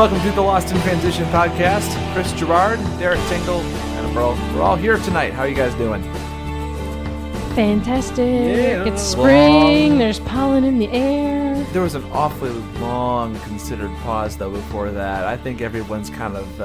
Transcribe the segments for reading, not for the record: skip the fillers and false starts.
Welcome to the Lost in Transition podcast. Chris Gerard, Derek Tingle, and Earl. We're all here tonight. How are you guys doing? Fantastic. Yeah. It's spring. There's pollen in the air. There was an awfully long considered pause, though, before that. I think everyone's kind of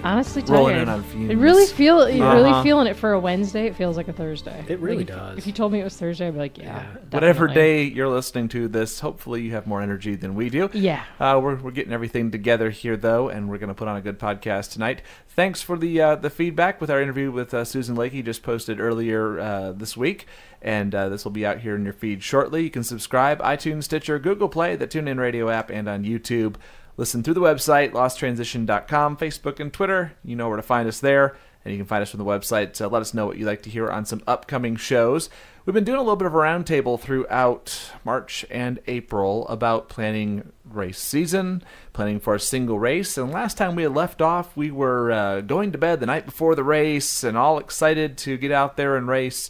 honestly rolling tired. in on fumes. You're really feeling it for a Wednesday. It feels like a Thursday. It really does. If you told me it was Thursday, I'd be like, yeah. Whatever day you're listening to this, hopefully you have more energy than we do. Yeah. We're getting everything together here, though, and we're going to put on a good podcast tonight. Thanks for the feedback with our interview with Susan Lakey, just posted earlier this week. And this will be out here in your feed shortly. You can subscribe, iTunes, Stitcher, Google Play, the TuneIn Radio app, and on YouTube. Listen through the website, losttransition.com, Facebook, and Twitter. You know where to find us there. And you can find us from the website. So let us know what you'd like to hear on some upcoming shows. We've been doing a little bit of a roundtable throughout March and April about planning race season, planning for a single race. And last time we had left off, we were going to bed the night before the race and all excited to get out there and race.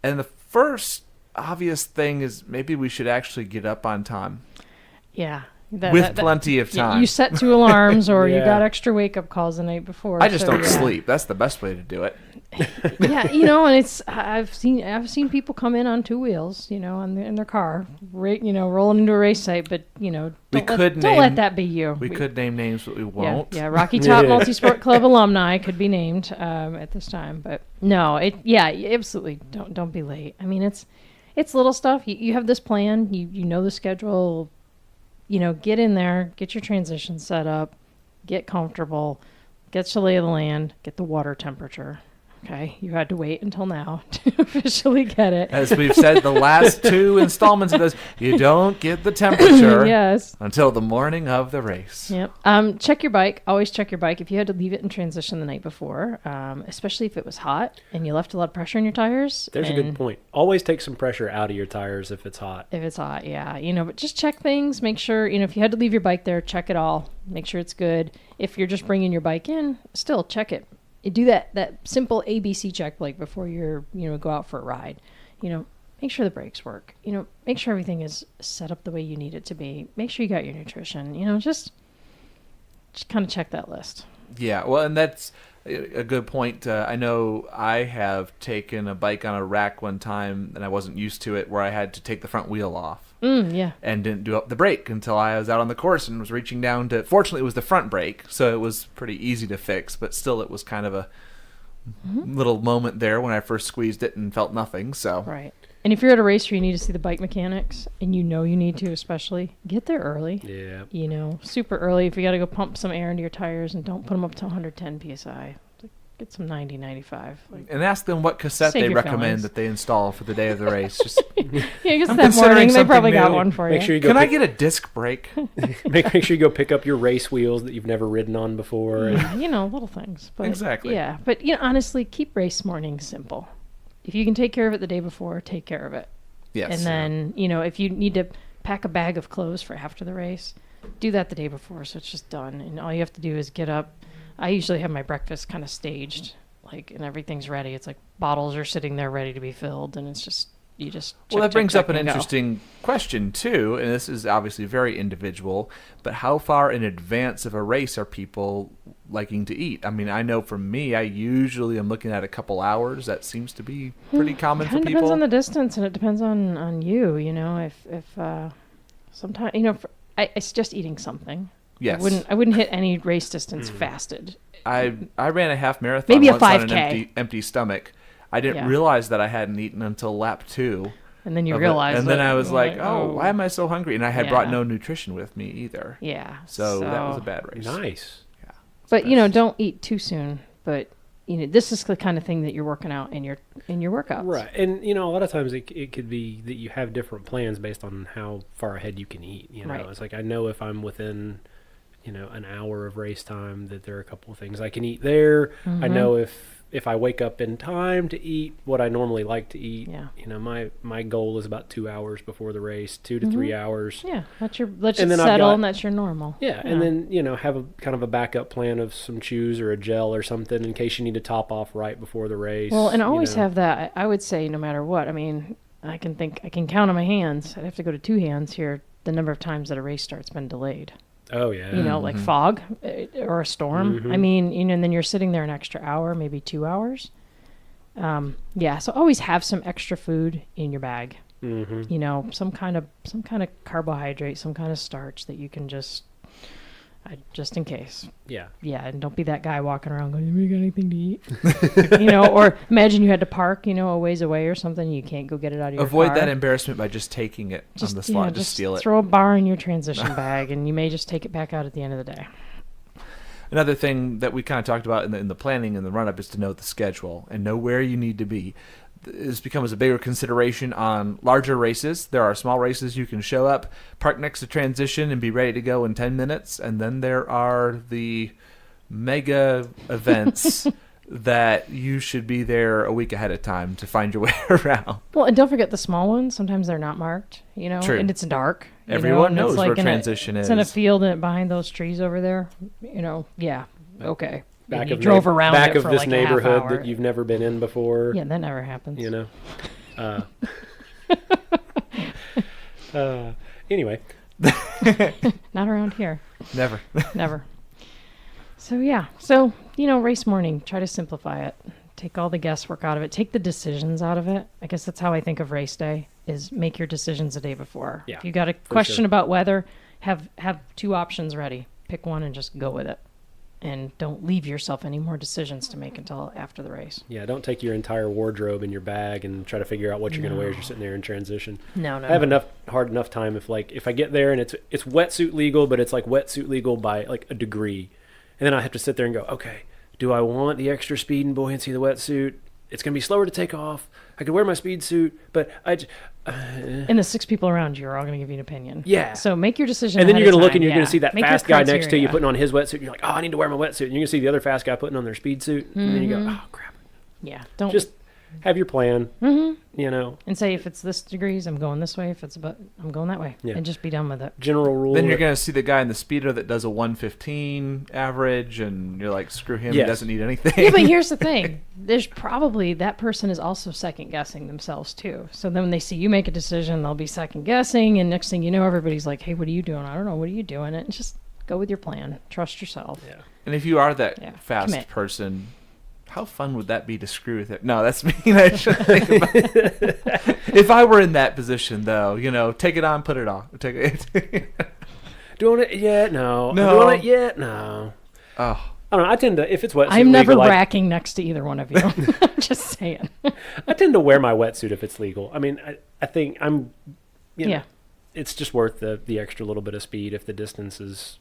And the first obvious thing is maybe we should actually get up on time. Yeah. With plenty of time. You set 2 alarms or you got extra wake-up calls the night before. I just don't sleep. That's the best way to do it. Yeah, and it's I've seen people come in on 2 wheels, in their car, rolling into a race site, but don't let that be you. We could name names, but we won't. Yeah, Rocky Top Multisport Club alumni could be named at this time, but no, absolutely don't be late. I mean, it's little stuff. You have this plan, you know the schedule. Get in there, get your transition set up, get comfortable, get the lay of the land, get the water temperature. Okay, you had to wait until now to officially get it. As we've said, the last 2 installments of this, you don't get the temperature until the morning of the race. Yep. Check your bike. Always check your bike. If you had to leave it in transition the night before, especially if it was hot and you left a lot of pressure in your tires. There's a good point. Always take some pressure out of your tires if it's hot. If it's hot, yeah. But just check things. Make sure, if you had to leave your bike there, check it all. Make sure it's good. If you're just bringing your bike in, still check it. You do that simple ABC check before you're go out for a ride. Make sure the brakes work. Make sure everything is set up the way you need it to be. Make sure you got your nutrition. Just kind of check that list. Yeah, well, and that's a good point. I know I have taken a bike on a rack one time, and I wasn't used to it, where I had to take the front wheel off. Yeah. And didn't do up the brake until I was out on the course and was reaching down to... Fortunately, it was the front brake, so it was pretty easy to fix, but still it was kind of a little moment there when I first squeezed it and felt nothing, so... Right. And if you're at a race where you need to see the bike mechanics, and you need to especially, get there early. Yeah. Super early. If you got to go pump some air into your tires, and don't put them up to 110 PSI. Get some 90, 95. And ask them what cassette they recommend that they install for the day of the race. Just because that morning they probably got one for you. Can I get a disc brake? make sure you go pick up your race wheels that you've never ridden on before. Little things. But, exactly. Yeah, but honestly, keep race mornings simple. If you can take care of it the day before, take care of it. Yes. And then, if you need to pack a bag of clothes for after the race, do that the day before so it's just done. And all you have to do is get up. I usually have my breakfast kind of staged, and everything's ready. It's like bottles are sitting there ready to be filled, and it's just, Well, that brings up an interesting question, too, and this is obviously very individual, but how far in advance of a race are people liking to eat? I mean, I know for me, I usually am looking at a couple hours. That seems to be pretty common for people. It depends on the distance, and it depends on you, if sometimes, it's just eating something. Yes. I wouldn't hit any race distance fasted. I ran a half marathon maybe once a 5K. on an empty stomach. I didn't realize that I hadn't eaten until lap 2. And then you realize it. And then I was like, why am I so hungry? And I had brought no nutrition with me either. Yeah. So that was a bad race. Nice. Yeah. But, don't eat too soon. But, this is the kind of thing that you're working out in your workouts. Right. And, a lot of times it could be that you have different plans based on how far ahead you can eat. Right. It's like I know if I'm within... an hour of race time that there are a couple of things I can eat there. Mm-hmm. I know if I wake up in time to eat what I normally like to eat. Yeah. My goal is about 2 hours before the race, 2 to 3 hours. Yeah, let you settle, and that's your normal. Yeah, and then have a kind of a backup plan of some chews or a gel or something in case you need to top off right before the race. Well, and always have that. I would say no matter what. I mean, I can count on my hands. I'd have to go to 2 hands here. The number of times that a race start's been delayed. Oh, yeah. like fog or a storm. I mean, and then you're sitting there an extra hour, maybe 2 hours. So always have some extra food in your bag. Some kind of carbohydrate, some kind of starch that you can just in case. Yeah. And don't be that guy walking around going, "You got anything to eat?" Or imagine you had to park, a ways away or something. You can't go get it out of your car. Avoid that embarrassment by just taking it on the slot. Just steal it. Throw a bar in your transition bag, and you may just take it back out at the end of the day. Another thing that we kind of talked about in the planning and the run-up is to know the schedule and know where you need to be. This becomes a bigger consideration on larger races. There are small races you can show up, park next to transition, and be ready to go in 10 minutes. And then there are the mega events that you should be there a week ahead of time to find your way around. Well, and don't forget the small ones. Sometimes they're not marked, True. And it's dark. Everyone knows where transition is. It's in a field behind those trees over there. Okay. Back you of drove around back it of for this like neighborhood a half hour. that you've never been in before. Yeah, that never happens. Anyway. Not around here. Never. Never. So, race morning, try to simplify it. Take all the guesswork out of it. Take the decisions out of it. I guess that's how I think of race day, is make your decisions the day before. Yeah, if you got a question about weather, have 2 options ready. Pick one and just go with it. And don't leave yourself any more decisions to make until after the race. Yeah, don't take your entire wardrobe in your bag and try to figure out what you're going to wear as you're sitting there in transition. No. I have hard enough time if I get there and it's wetsuit legal, but it's like wetsuit legal by like a degree. And then I have to sit there and go, okay, do I want the extra speed and buoyancy of the wetsuit? It's going to be slower to take off. I could wear my speed suit, but and the 6 people around you are all going to give you an opinion. Yeah. So make your decision. And then you're going to look and you're going to see that make fast guy next to you criteria. putting on his wetsuit. And you're like, oh, I need to wear my wetsuit. And you're going to see the other fast guy putting on their speed suit. And then you go, oh, crap. Yeah. Don't Just have your plan, and say, if it's this degrees, I'm going this way. If it's I'm going that way. Yeah. And just be done with it. General rule. Then you're going to see the guy in the speedo that does a 115 average, and you're like, screw him, he doesn't need anything. Yeah, but here's the thing. There's probably that person is also second guessing themselves too. So then when they see you make a decision, they'll be second guessing, and next thing you know, everybody's like, "Hey, what are you doing? I don't know. What are you doing?" And just go with your plan. Trust yourself. Yeah. And if you are that fast Commit. person, how fun would that be to screw with it? No, that's mean. I shouldn't think about it. If I were in that position, though, take it on, put it off. Take it. Doing it yet? No. No. Doing it yet? No. Oh. I don't know. I tend to, if it's wetsuit I'm never legal, racking next to either one of you. Just saying. I tend to wear my wetsuit if it's legal. I mean, I think I'm, Yeah. it's just worth the extra little bit of speed if the distance is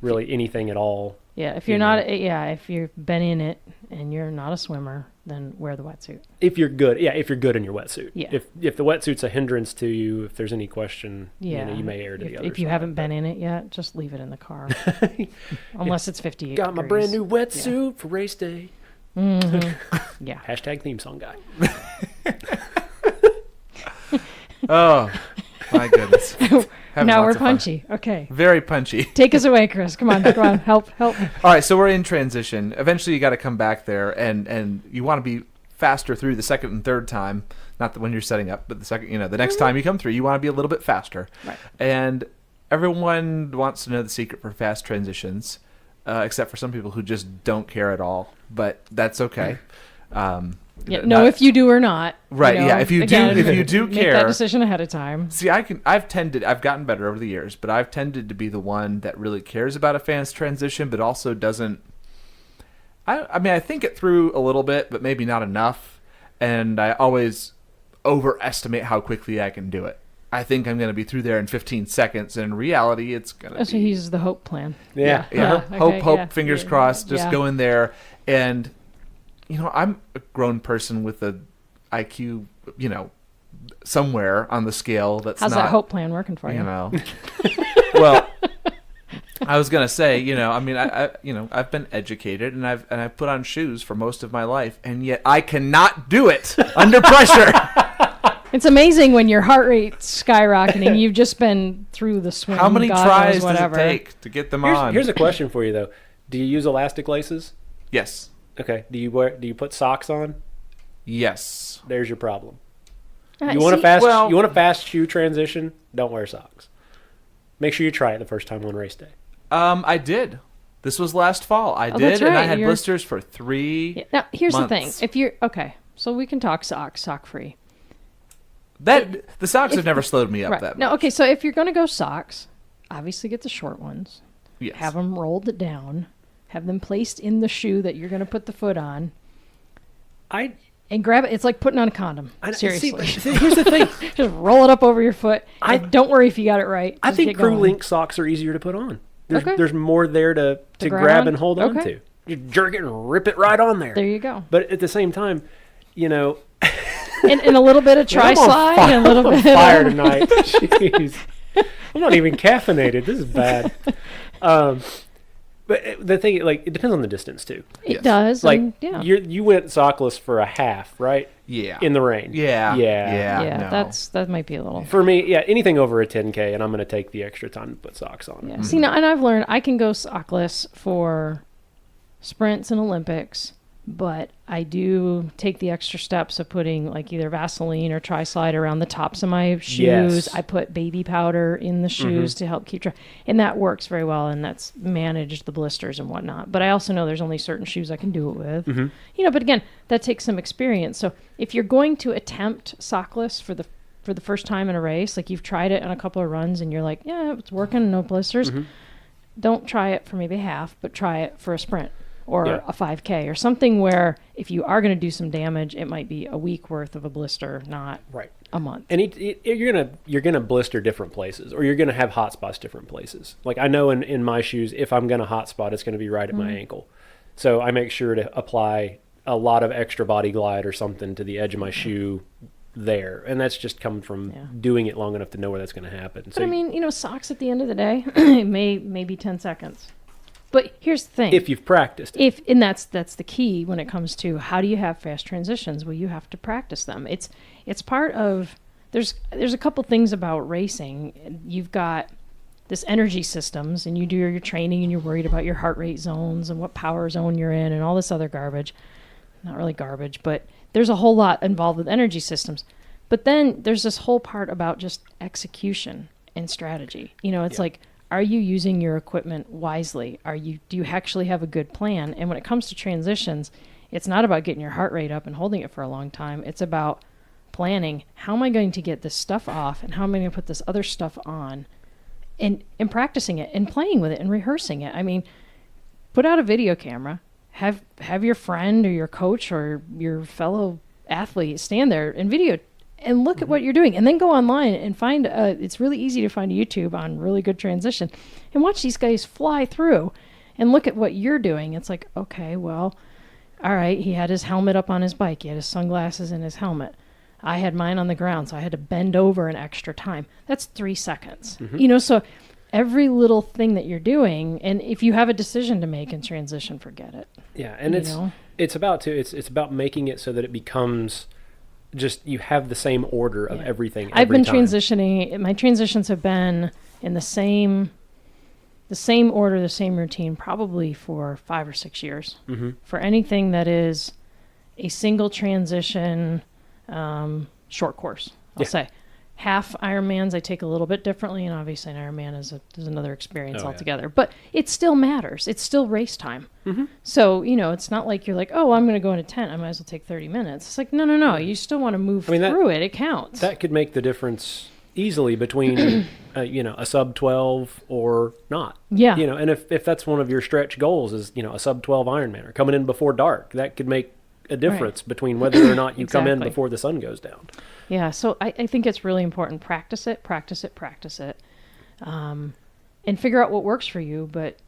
really anything at all. Yeah, if you're not, if you've been in it and you're not a swimmer, then wear the wetsuit. If you're good, if you're good in your wetsuit. Yeah. If the wetsuit's a hindrance to you, if there's any question, Yeah. you may err to the other If you side, haven't but- been in it yet, just leave it in the car. Unless it's 58 Got my degrees. brand new wetsuit for race day. Yeah. Hashtag theme song guy. Oh, my goodness. Having Now lots we're of fun. punchy. Okay. Very punchy. Take us away, Chris. Come on. Help. All right, so we're in transition. Eventually, you got to come back there, and you want to be faster through the second and third time. Not the when you're setting up, but the second, the next time you come through, you want to be a little bit faster. Right. And everyone wants to know the secret for fast transitions, except for some people who just don't care at all. But that's okay. If you do or not. Right. Yeah. If you do make care, that decision ahead of time. See, I've gotten better over the years, but I've tended to be the one that really cares about a fast transition, but also doesn't. I think it through a little bit, but maybe not enough, and I always overestimate how quickly I can do it. I think I'm going to be through there in 15 seconds, and in reality, it's going to be... So he uses the hope plan. Yeah. Hope, fingers crossed, just Yeah. go in there, and, I'm a grown person with a IQ, somewhere on the scale that's How's not... that hope plan working for you? Well, I was gonna say, I've been educated and I've put on shoes for most of my life, and yet I cannot do it under pressure. It's amazing when your heart rate's skyrocketing. You've just been through the swim. How many God tries knows does it whatever. take to get them on? Here's a question for you though. Do you use elastic laces? Yes. Okay. Do you put socks on? Yes. There's your problem. Uh, You want see- a fast shoe transition? Don't wear socks. Make sure you try it the first time on race day. I did. This was last fall. I did, that's and I right. had You're- blisters for 3 Yeah. Now, here's the thing. months. If you're okay, so we can talk sock free. The socks have never slowed me up Right. that No, much. okay, so if you're going to go socks, obviously get the short ones. Yes. Have them rolled down. Have them placed in the shoe that you're going to put the foot on. And grab it. It's like putting on a condom. Seriously. See, here's the thing. Just roll it up over your foot. And don't worry if you got it right. I Just think get Crew going. Link socks are easier to put on. There's more there to grab grab on? and hold on Okay. to. You jerk it and rip it right on there. There you go. But at the same time, you know, And a little bit of I'm on tri-slide fire- and a little I'm on bit fire of... tonight. Jeez. I'm not even caffeinated. This is bad. But the thing, like, it depends on the distance too. It Yes. does. Like, and, yeah. you went sockless for a half, right? Yeah. In the rain. Yeah. Yeah. Yeah, no. that might be a little... For me, yeah, anything over a 10K, and I'm going to take the extra time to put socks on. Yeah. See, now, and I've learned I can go sockless for sprints and Olympics, but I do take the extra steps of putting like either Vaseline or tri-slide around the tops of my shoes. Yes. I put baby powder in the shoes to help keep track, and that works very well, and that's managed the blisters and whatnot. But I also know there's only certain shoes I can do it with. You know, but again, that takes some experience. So if you're going to attempt sockless for the first time in a race, like you've tried it on a couple of runs and you're like, yeah, it's working, no blisters. Don't try it for maybe half, but try it for a sprint or Yeah. a 5K or something where if you are going to do some damage, it might be a week worth of a blister, not Right. a month. And you're gonna blister different places, or you're gonna have hot spots different places. Like I know in my shoes, if I'm gonna hot spot, it's gonna be right at my ankle. So I make sure to apply a lot of extra body glide or something to the edge of my shoe there, and that's just coming from doing it long enough to know where that's gonna happen. But So I mean, you know, socks at the end of the day, it may be 10 seconds. But here's the thing. if you've practiced, And that's the key when it comes to how do you have fast transitions. Well, you have to practice them. It's part of there's a couple things about racing. You've got this energy systems, and you do your training, and you're worried about your heart rate zones and what power zone you're in, and all this other garbage. Not really garbage, but there's a whole lot involved with energy systems. But then there's this whole part about just execution and strategy. You know, it's like, are you using your equipment wisely? Do you actually have a good plan? And when it comes to transitions, it's not about getting your heart rate up and holding it for a long time. It's about planning. How am I going to get this stuff off, and how am I going to put this other stuff on, and practicing it and playing with it and rehearsing it. I mean, put out a video camera, have your friend or your coach or your fellow athlete stand there and video and look at what you're doing, and then go online and find it's really easy to find YouTube on really good transition and watch these guys fly through and look at what you're doing. It's like, okay, well, all right, he had his helmet up on his bike, he had his sunglasses and his helmet. I had mine on the ground, so I had to bend over an extra time. That's 3 seconds. You know, so every little thing that you're doing, and if you have a decision to make in transition, forget it. yeah, and it's about making it so that it becomes just you have the same order of everything. I've been time. transitioning. My transitions have been in the same order, the same routine, probably for 5 or 6 years. For anything that is a single transition, short course, I'll say. Half Ironmans I take a little bit differently, and obviously an Ironman is another experience altogether. But it still matters. It's still race time. So, you know, it's not like you're like, oh, I'm going to go in a tent, I might as well take 30 minutes. It's like, no. You still want to move through it. It counts. That could make the difference easily between, a sub 12 or not. Yeah. You know, and if that's one of your stretch goals is, a sub 12 Ironman or coming in before dark, that could make a difference between whether or not you come in Exactly. before the sun goes down. Yeah, so I think it's really important. Practice it, and figure out what works for you. But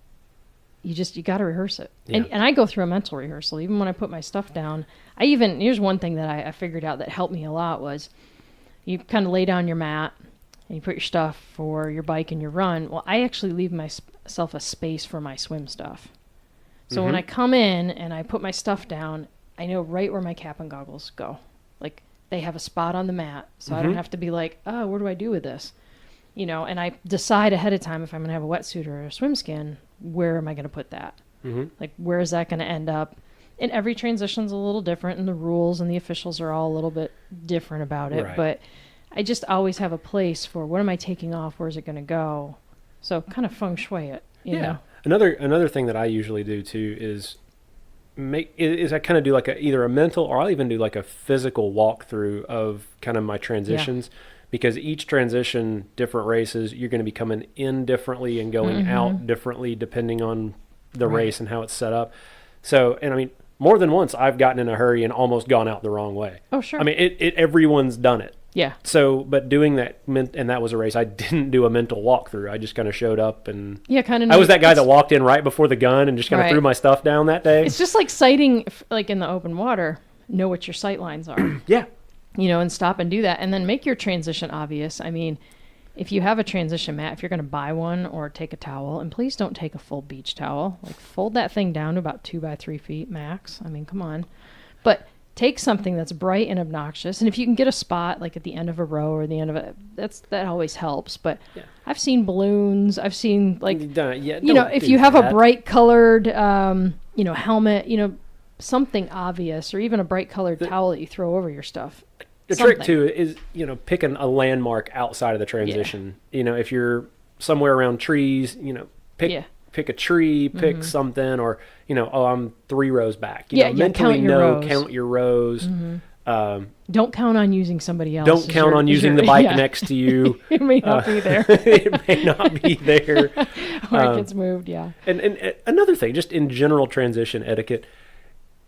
you got to rehearse it. Yeah. And I go through a mental rehearsal. Even when I put my stuff down, here's one thing that I figured out that helped me a lot was you kind of lay down your mat and you put your stuff for your bike and your run. Well, I actually leave myself a space for my swim stuff. So when I come in and I put my stuff down, I know right where my cap and goggles go. Like, they have a spot on the mat, so I don't have to be like, oh, what do I do with this? You know, and I decide ahead of time if I'm going to have a wetsuit or a swim skin, where am I going to put that? Like, where is that going to end up? And every transition's a little different, and the rules and the officials are all a little bit different about it. Right. But I just always have a place for what am I taking off? Where's it going to go? So kind of feng shui it. You know? Another thing that I usually do too is I kind of do like either a mental, or I'll even do like a physical walkthrough of kind of my transitions, because each transition, different races, you're going to be coming in differently and going out differently depending on the race and how it's set up. So, and I mean, more than once I've gotten in a hurry and almost gone out the wrong way. Oh, sure. I mean, everyone's done it. Yeah. So, but doing that and that was a race. I didn't do a mental walkthrough. I just kind of showed up and kind of. I was that guy that walked in right before the gun and just kind of threw my stuff down that day. It's just like sighting, like in the open water. Know what your sight lines are. Yeah. You know, and stop and do that, and then make your transition obvious. I mean, if you have a transition mat, if you're going to buy one or take a towel, and please don't take a full beach towel. Like, fold that thing down to about 2 by 3 feet max. I mean, come on. But take something that's bright and obnoxious, and if you can get a spot like at the end of a row or the end of it, that always helps. But I've seen balloons. I've seen like you know, if you have a bright colored you know, helmet, you know, something obvious, or even a bright colored towel that you throw over your stuff. The trick too is, you know, picking a landmark outside of the transition. You know, if you're somewhere around trees, you know, pick a tree, pick something, or, you know, I'm 3 rows back. You know, mentally count your rows. Don't count on using somebody else. Don't count on using the bike next to you. It may not be there. It may not be there. Or it gets moved, And another thing, just in general transition etiquette,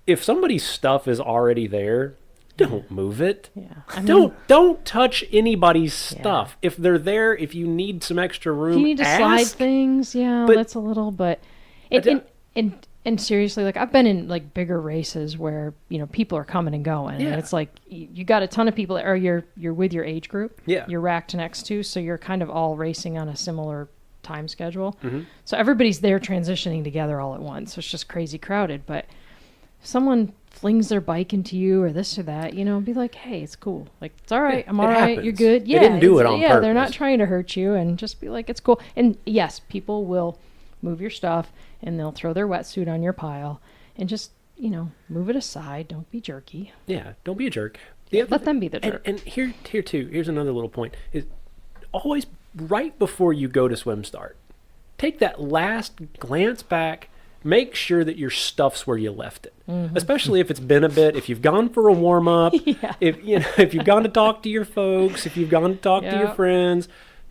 if somebody's stuff is already there, don't move it. I mean, don't touch anybody's stuff. If they're there, if you need some extra room, if you need to slide things, but that's a little. But and seriously, like, I've been in like bigger races where, you know, people are coming and going, and it's like you got a ton of people, or you're with your age group. You're racked next to, so you're kind of all racing on a similar time schedule. So everybody's there transitioning together all at once. So it's just crazy crowded. But if someone flings their bike into you or this or that, you know, be like, hey, it's cool. Like, it's all right. I'm all right. Happens. You're good. They didn't do it on purpose. They're not trying to hurt you, and just be like, it's cool. And yes, people will move your stuff and they'll throw their wetsuit on your pile, and just, you know, move it aside. Don't be jerky. Yeah. Don't be a jerk. Let them be the jerk. And here too, here's another little point, is always right before you go to swim start, take that last glance back. Make sure that your stuff's where you left it, especially if it's been a bit. If you've gone for a warm up, if you've gone to talk to your folks, if you've gone to talk to your friends,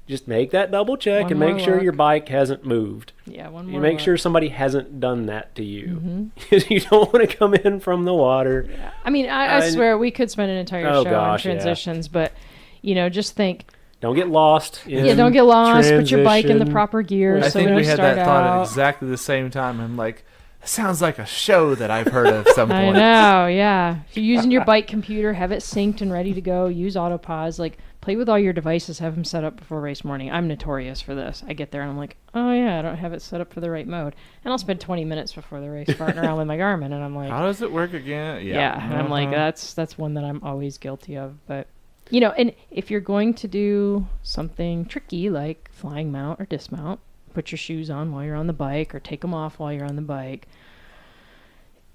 just make that double check and make sure your bike hasn't moved. One more. You make sure somebody hasn't done that to you. You don't want to come in from the water. I mean, I swear we could spend an entire show on transitions, but, you know, just think. Don't get lost. Don't get lost. Put your bike in the proper gear. I think we had that thought at exactly the same time. I'm like, that sounds like a show that I've heard of some point. I know, yeah. If you're using your bike computer, have it synced and ready to go. Use autopause. Like, play with all your devices. Have them set up before race morning. I'm notorious for this. I get there and I'm like, oh yeah, I don't have it set up for the right mode. And I'll spend 20 minutes before the race farting around with my Garmin, and I'm like, how does it work again? Yeah. And I'm like, that's one that I'm always guilty of. But, you know, and if you're going to do something tricky like flying mount or dismount, put your shoes on while you're on the bike, or take them off while you're on the bike.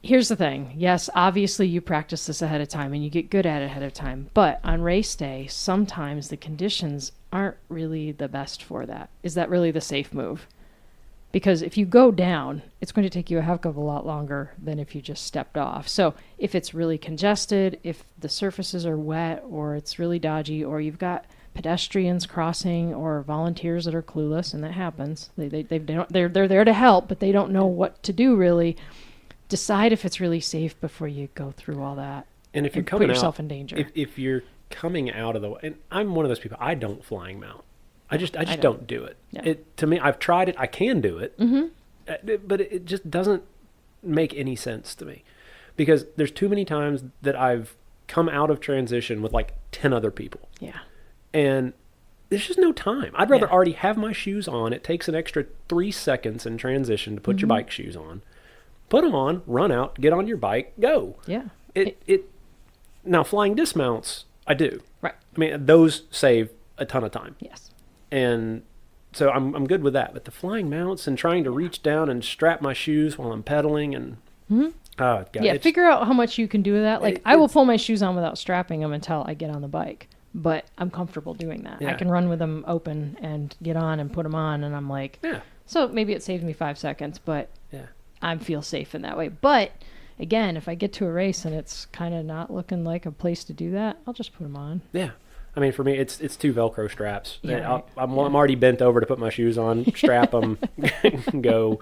Here's the thing. Yes, obviously you practice this ahead of time and you get good at it ahead of time. But on race day, sometimes the conditions aren't really the best for that. Is that really the safe move? Because if you go down, it's going to take you a heck of a lot longer than if you just stepped off. So if it's really congested, if the surfaces are wet, or it's really dodgy, or you've got pedestrians crossing or volunteers that are clueless, and that happens. They're there to help, but they don't know what to do really. Decide if it's really safe before you go through all that. And if you're put yourself in danger. If you're coming out of the way, and I'm one of those people, I don't flying mount. I just don't do it. Yeah. To me, I've tried it. I can do it, but it just doesn't make any sense to me, because there's too many times that I've come out of transition with like 10 other people. Yeah. And there's just no time. I'd rather already have my shoes on. It takes an extra 3 seconds in transition to put your bike shoes on. Put them on, run out, get on your bike, go. Yeah. Now, flying dismounts, I do. Right. I mean, those save a ton of time. Yes. And so I'm good with that. But the flying mounts and trying to reach down and strap my shoes while I'm pedaling and... God, figure out how much you can do with that. Like, I will pull my shoes on without strapping them until I get on the bike. but I'm comfortable doing that. Yeah. I can run with them open and get on and put them on, and I'm like, Yeah. so maybe it saves me 5 seconds, but Yeah. I feel safe in that way. But again, if I get to a race and it's kind of not looking like a place to do that, I'll just put them on. Yeah. I mean, for me, it's 2 Velcro straps. Yeah, right. I'm already bent over to put my shoes on, strap them, go.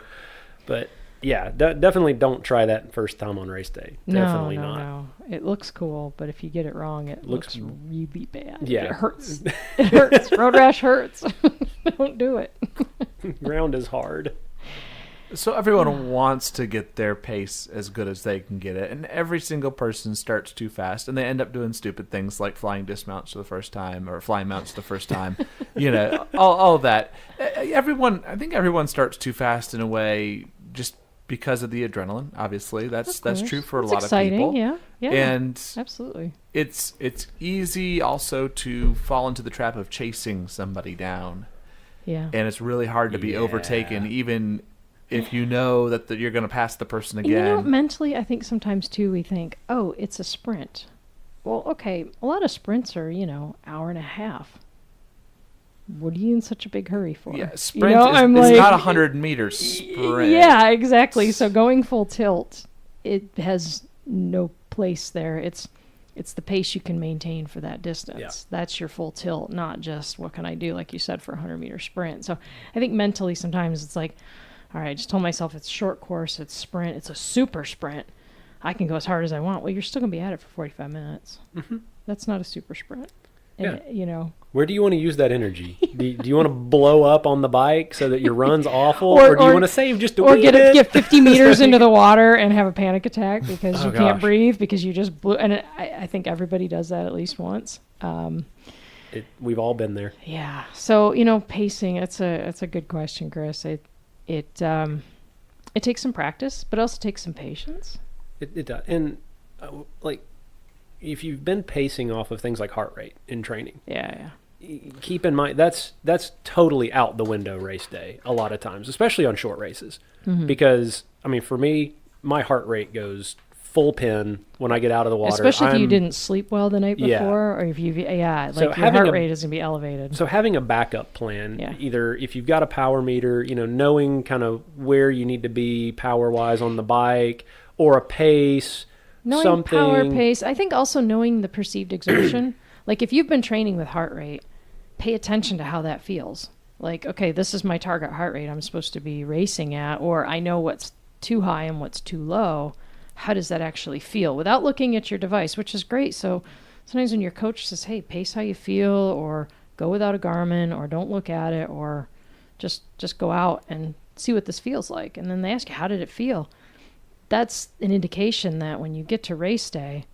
But yeah, definitely don't try that first time on race day. Definitely not. No. It looks cool, but if you get it wrong, it looks really bad. Yeah. It hurts. It hurts. Road rash hurts. Don't do it. Ground is hard. So everyone wants to get their pace as good as they can get it, and every single person starts too fast, and they end up doing stupid things like flying dismounts for the first time or flying mounts the first time. All of that. I think everyone starts too fast in a way just because of the adrenaline. Obviously, that's true for a lot exciting, of people. Yeah, and absolutely. It's easy also to fall into the trap of chasing somebody down. Yeah, And it's really hard to be overtaken, even if you know that you're going to pass the person again. Mentally, I think sometimes too we think, oh, it's a sprint. Well, okay, a lot of sprints are, hour and a half. What are you in such a big hurry for? Yeah, sprint is not 100 meters sprint. Yeah, exactly. So going full tilt, it has no place there. It's the pace you can maintain for that distance. Yeah. That's your full tilt, not just what can I do, like you said, for a 100-meter sprint. So I think mentally sometimes it's like, all right, I just told myself it's short course, it's sprint, it's a super sprint. I can go as hard as I want. Well, you're still going to be at it for 45 minutes. Mm-hmm. That's not a super sprint. And, Where do you want to use that energy? Do you want to blow up on the bike so that your run's awful? or do you want to save just a wee bit? Or get 50 meters into the water and have a panic attack because you can't breathe because you just blew. And I think everybody does that at least once. We've all been there. Yeah. So, pacing, it's a good question, Chris. It takes some practice, but also takes some patience. It does. And if you've been pacing off of things like heart rate in training, keep in mind that's totally out the window race day a lot of times, especially on short races. Mm-hmm. Because I mean, for me, my heart rate goes full pin when I get out of the water. Especially if you didn't sleep well the night before, or if your heart rate is going to be elevated. So having a backup plan, either if you've got a power meter, knowing kind of where you need to be power-wise on the bike, or a pace, knowing power, pace. I think also knowing the perceived exertion. Like if you've been training with heart rate, pay attention to how that feels. Like, okay, this is my target heart rate I'm supposed to be racing at, or I know what's too high and what's too low. How does that actually feel without looking at your device, which is great. So sometimes when your coach says, hey, pace how you feel, or go without a Garmin, or don't look at it, or just go out and see what this feels like. And then they ask you, how did it feel? That's an indication that when you get to race day,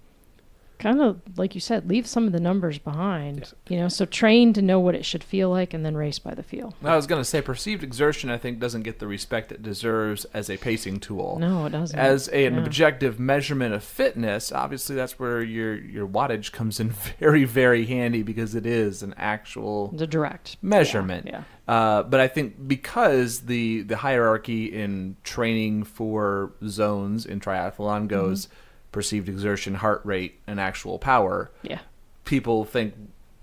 kind of like you said, leave some of the numbers behind, so train to know what it should feel like and then race by the feel. I was going to say perceived exertion, I think, doesn't get the respect it deserves as a pacing tool. No, it doesn't. As an objective measurement of fitness, obviously that's where your wattage comes in very, very handy, because it is an actual the direct measurement. Yeah. But I think because the hierarchy in training for zones in triathlon goes perceived exertion, heart rate, and actual power, people think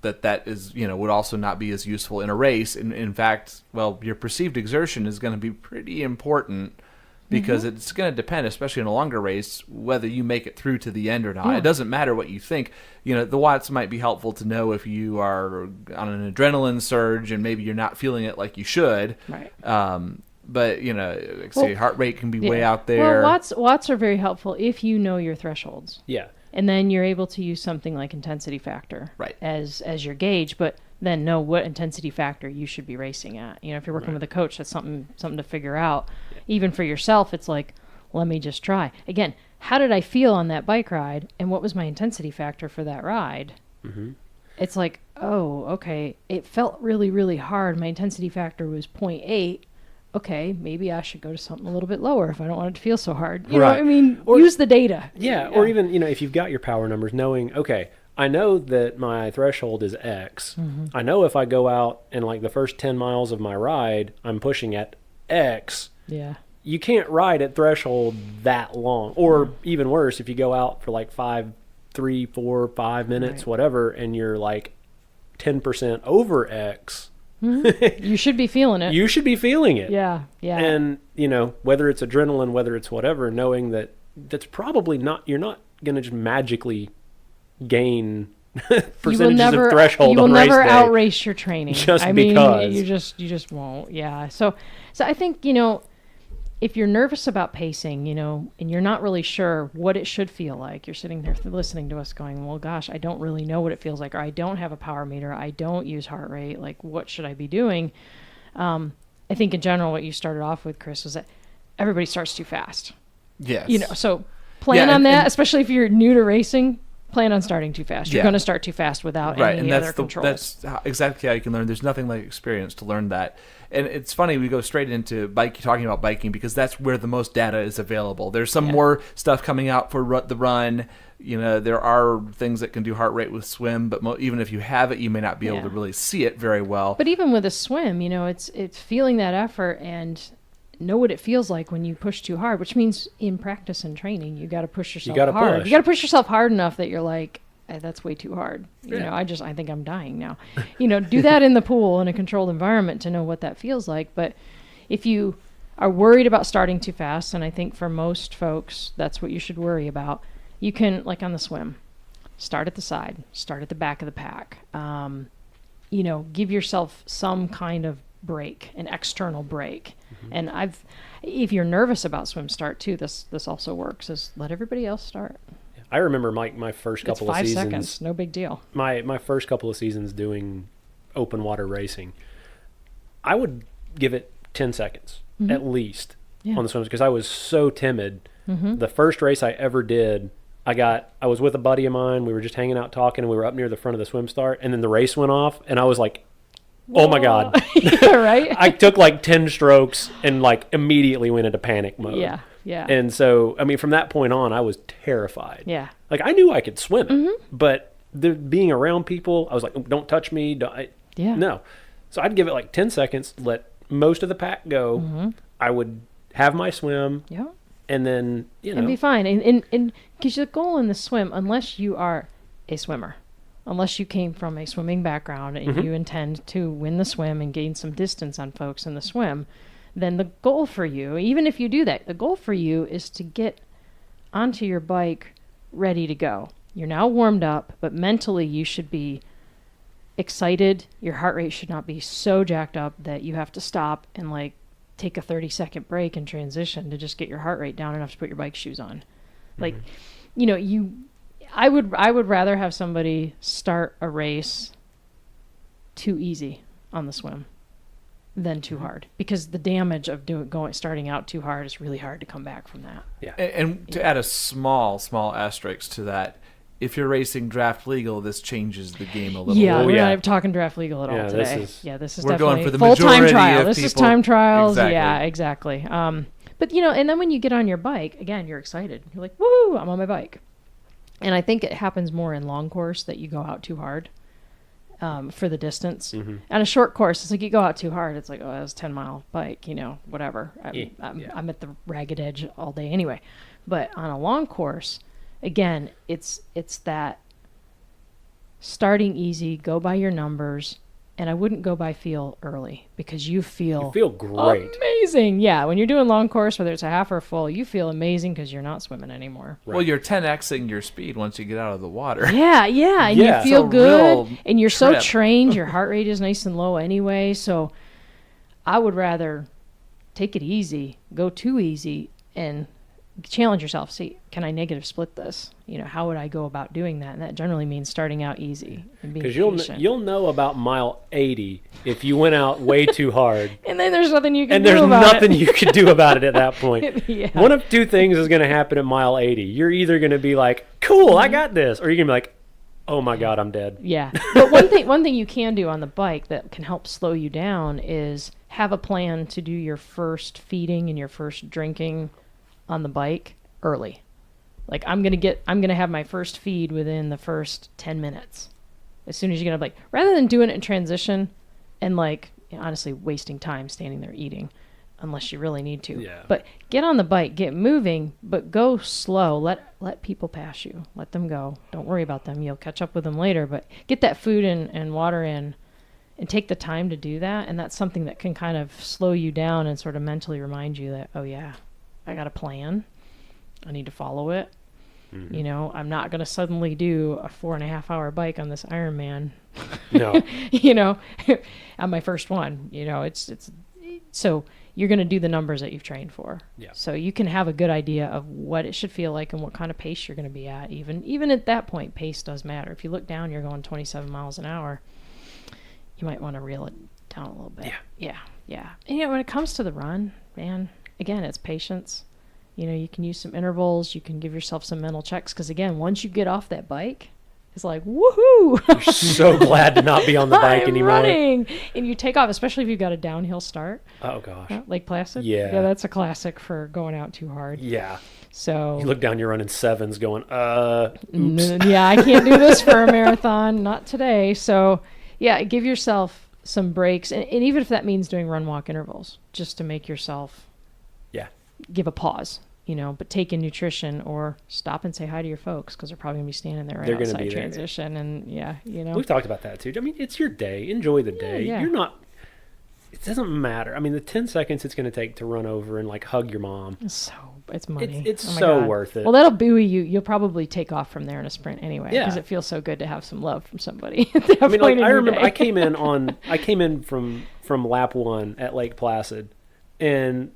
that is, would also not be as useful in a race. In fact, your perceived exertion is going to be pretty important, because it's going to depend, especially in a longer race, whether you make it through to the end or not. It doesn't matter what you think. The watts might be helpful to know if you are on an adrenaline surge and maybe you're not feeling it like you should. Right. But, heart rate can be way out there. Well, watts are very helpful if you know your thresholds. Yeah. And then you're able to use something like intensity factor as your gauge, but then know what intensity factor you should be racing at. If you're working with a coach, that's something to figure out. Yeah. Even for yourself, it's like, let me just try. Again, how did I feel on that bike ride, and what was my intensity factor for that ride? Mm-hmm. It's like, oh, okay, it felt really, really hard. My intensity factor was 0.8. Okay, maybe I should go to something a little bit lower if I don't want it to feel so hard. You know what I mean? Or use the data. Yeah, or even, if you've got your power numbers, knowing, okay, I know that my threshold is X. Mm-hmm. I know if I go out and the first 10 miles of my ride, I'm pushing at X. Yeah. You can't ride at threshold that long. Or even worse, if you go out for 3, 4, 5 minutes, whatever, and you're 10% over X, You should be feeling it. you should be feeling it. Yeah. And, whether it's adrenaline, whether it's whatever, knowing that that's probably not, you're not going to just magically gain percentages of threshold you will on race never day. outrace your training. Just I mean, because. you just won't. Yeah. So I think, if you're nervous about pacing, and you're not really sure what it should feel like, you're sitting there listening to us going, well, gosh, I don't really know what it feels like, or I don't have a power meter, I don't use heart rate, like what should I be doing? I think in general what you started off with, Chris, was that everybody starts too fast. Yes. So plan on that, especially if you're new to racing. Plan on starting too fast. You're going to start too fast without any other controls. That's exactly how you can learn. There's nothing like experience to learn that. And it's funny, we go straight into talking about biking because that's where the most data is available. There's some more stuff coming out for the run. There are things that can do heart rate with swim, but even if you have it, you may not be able to really see it very well. But even with a swim, it's feeling that effort and know what it feels like when you push too hard, which means in practice and training, you got to push yourself hard. You got to push yourself hard enough that you're like, that's way too hard. I think I'm dying now. Do that in the pool in a controlled environment to know what that feels like. But if you are worried about starting too fast, and I think for most folks, that's what you should worry about, you can, like on the swim, start at the side, start at the back of the pack. Give yourself some kind of break, an external break. And if you're nervous about swim start too, this also works, is let everybody else start. I remember my first couple of seasons. 5 seconds, no big deal. My first couple of seasons doing open water racing, I would give it 10 seconds at least on the swims because I was so timid. The first race I ever did, I was with a buddy of mine. We were just hanging out talking, and we were up near the front of the swim start, and then the race went off, and I was like, oh my God. Right? I took like 10 strokes and like immediately went into panic mode. Yeah. And so, from that point on, I was terrified. Yeah. Like I knew I could swim, but being around people, I was like, don't touch me. No. So I'd give it like 10 seconds, let most of the pack go. I would have my swim. Yeah. And then, And be fine. And because the goal in the swim, unless you are a swimmer, unless you came from a swimming background and you intend to win the swim and gain some distance on folks in the swim, then the goal for you, even if you do that, the goal for you is to get onto your bike ready to go. You're now warmed up, but mentally you should be excited. Your heart rate should not be so jacked up that you have to stop and like take a 30-second break and transition to just get your heart rate down enough to put your bike shoes on. Like, I would rather have somebody start a race too easy on the swim than too hard, because the damage of starting out too hard is really hard to come back from that. Yeah. And to add a small asterisk to that, if you're racing draft legal, this changes the game a little. Yeah, we're not talking draft legal at all today. This is we're definitely going for the full-time majority trial. of This people. is time trials. Exactly. Yeah, exactly. But and then when you get on your bike, again, you're excited. You're like, woohoo, I'm on my bike. And I think it happens more in long course that you go out too hard for the distance. On a short course, it's like you go out too hard. It's like, oh, that was a 10-mile bike, whatever. I'm at the ragged edge all day anyway. But on a long course, again, it's that starting easy, go by your numbers, and I wouldn't go by feel early, because you feel great. Amazing. Yeah, when you're doing long course, whether it's a half or full, you feel amazing because you're not swimming anymore. Well, you're 10xing your speed once you get out of the water. Yeah, and you feel good, and you're trip. so trained, your heart rate is nice and low anyway, so I would rather take it easy, go too easy, and challenge yourself. See, can I negative split this? How would I go about doing that? And that generally means starting out easy and being patient. Because you'll know about mile 80 if you went out way too hard. And then there's nothing you can do about it. And there's nothing you can do about it at that point. Yeah. One of two things is going to happen at mile 80. You're either going to be like, cool, I got this. Or you're going to be like, oh my God, I'm dead. Yeah. But one thing you can do on the bike that can help slow you down is have a plan to do your first feeding and your first drinking on the bike early. Like I'm gonna have my first feed within the first 10 minutes. As soon as you get up, rather than doing it in transition and honestly wasting time standing there eating, unless you really need to. Yeah. But get on the bike, get moving, but go slow. Let people pass you. Let them go. Don't worry about them. You'll catch up with them later, but get that food and water in and take the time to do that. And that's something that can kind of slow you down and sort of mentally remind you that, oh yeah, I got a plan. I need to follow it. You know, I'm not going to suddenly do a 4.5 hour bike on this Ironman. No. You know, on my first one, you know, it's so you're going to do the numbers that you've trained for. Yeah. So you can have a good idea of what it should feel like and what kind of pace you're going to be at. Even at that point, pace does matter. If you look down, you're going 27 miles an hour. You might want to reel it down a little bit. Yeah. And, you know, when it comes to the run, man, again, it's patience. You know, you can use some intervals. You can give yourself some mental checks. Because, again, once you get off that bike, it's like, woohoo! You're so glad to not be on the bike I'm anymore. running! And you take off, especially if you've got a downhill start. Oh, gosh. Lake Placid? Yeah. Yeah, that's a classic for going out too hard. Yeah. So... You look down, you're running sevens going, oops. Yeah, I can't do this for a marathon. Not today. So, yeah, give yourself some breaks. And even if that means doing run-walk intervals, just to make yourself... give a pause, you know, but take in nutrition or stop and say hi to your folks because they're probably going to be standing there right They're gonna outside be there. transition. And you know. We've talked about that too. I mean, it's your day. Enjoy the day. Yeah. You're not, it doesn't matter. I mean, the 10 seconds it's going to take to run over and like hug your mom. It's money. It's Oh my so God. worth it. Well, that'll buoy you. You'll probably take off from there in a sprint anyway because Yeah. it feels so good to have some love from somebody. At that I mean, point like in I your remember day. I came in from lap 1 at Lake Placid, and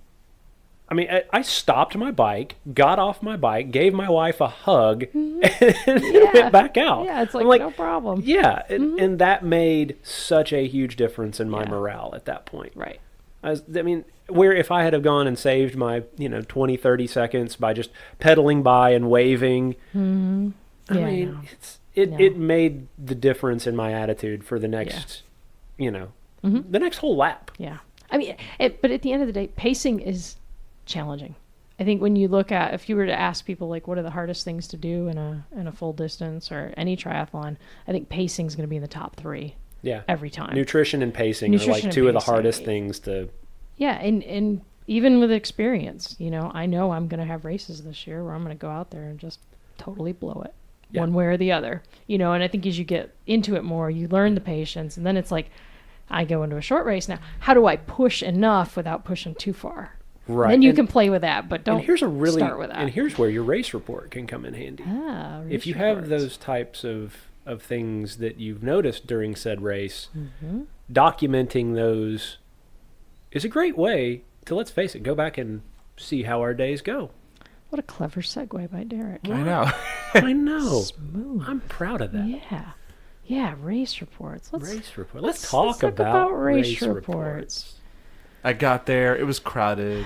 I mean, I stopped my bike, got off my bike, gave my wife a hug, and went back out. Yeah, it's I'm like no problem. Yeah, and that made such a huge difference in my morale at that point. Right. I mean, where if I had have gone and saved my, 20, 30 seconds by just pedaling by and waving, I mean, no. it made the difference in my attitude for the next, the next whole lap. Yeah. I mean, but at the end of the day, pacing is challenging. I think when you look at, if you were to ask people like what are the hardest things to do in a full distance or any triathlon, I think pacing is going to be in the top 3. Yeah. Every time. Nutrition and pacing are like 2 of the hardest things to. Yeah, and even with experience, I know I'm going to have races this year where I'm going to go out there and just totally blow it one way or the other. And I think as you get into it more, you learn the patience, and then it's like I go into a short race now. How do I push enough without pushing too far? Right. Then you can play with that, but don't start with that. And here's where your race report can come in handy. If you have those types of things that you've noticed during said race, documenting those is a great way to, let's face it, go back and see how our days go. What a clever segue by Derek. I know. I know. Smooth. I'm proud of that. Yeah. Yeah, race reports. Let's talk about race reports. I got there. It was crowded.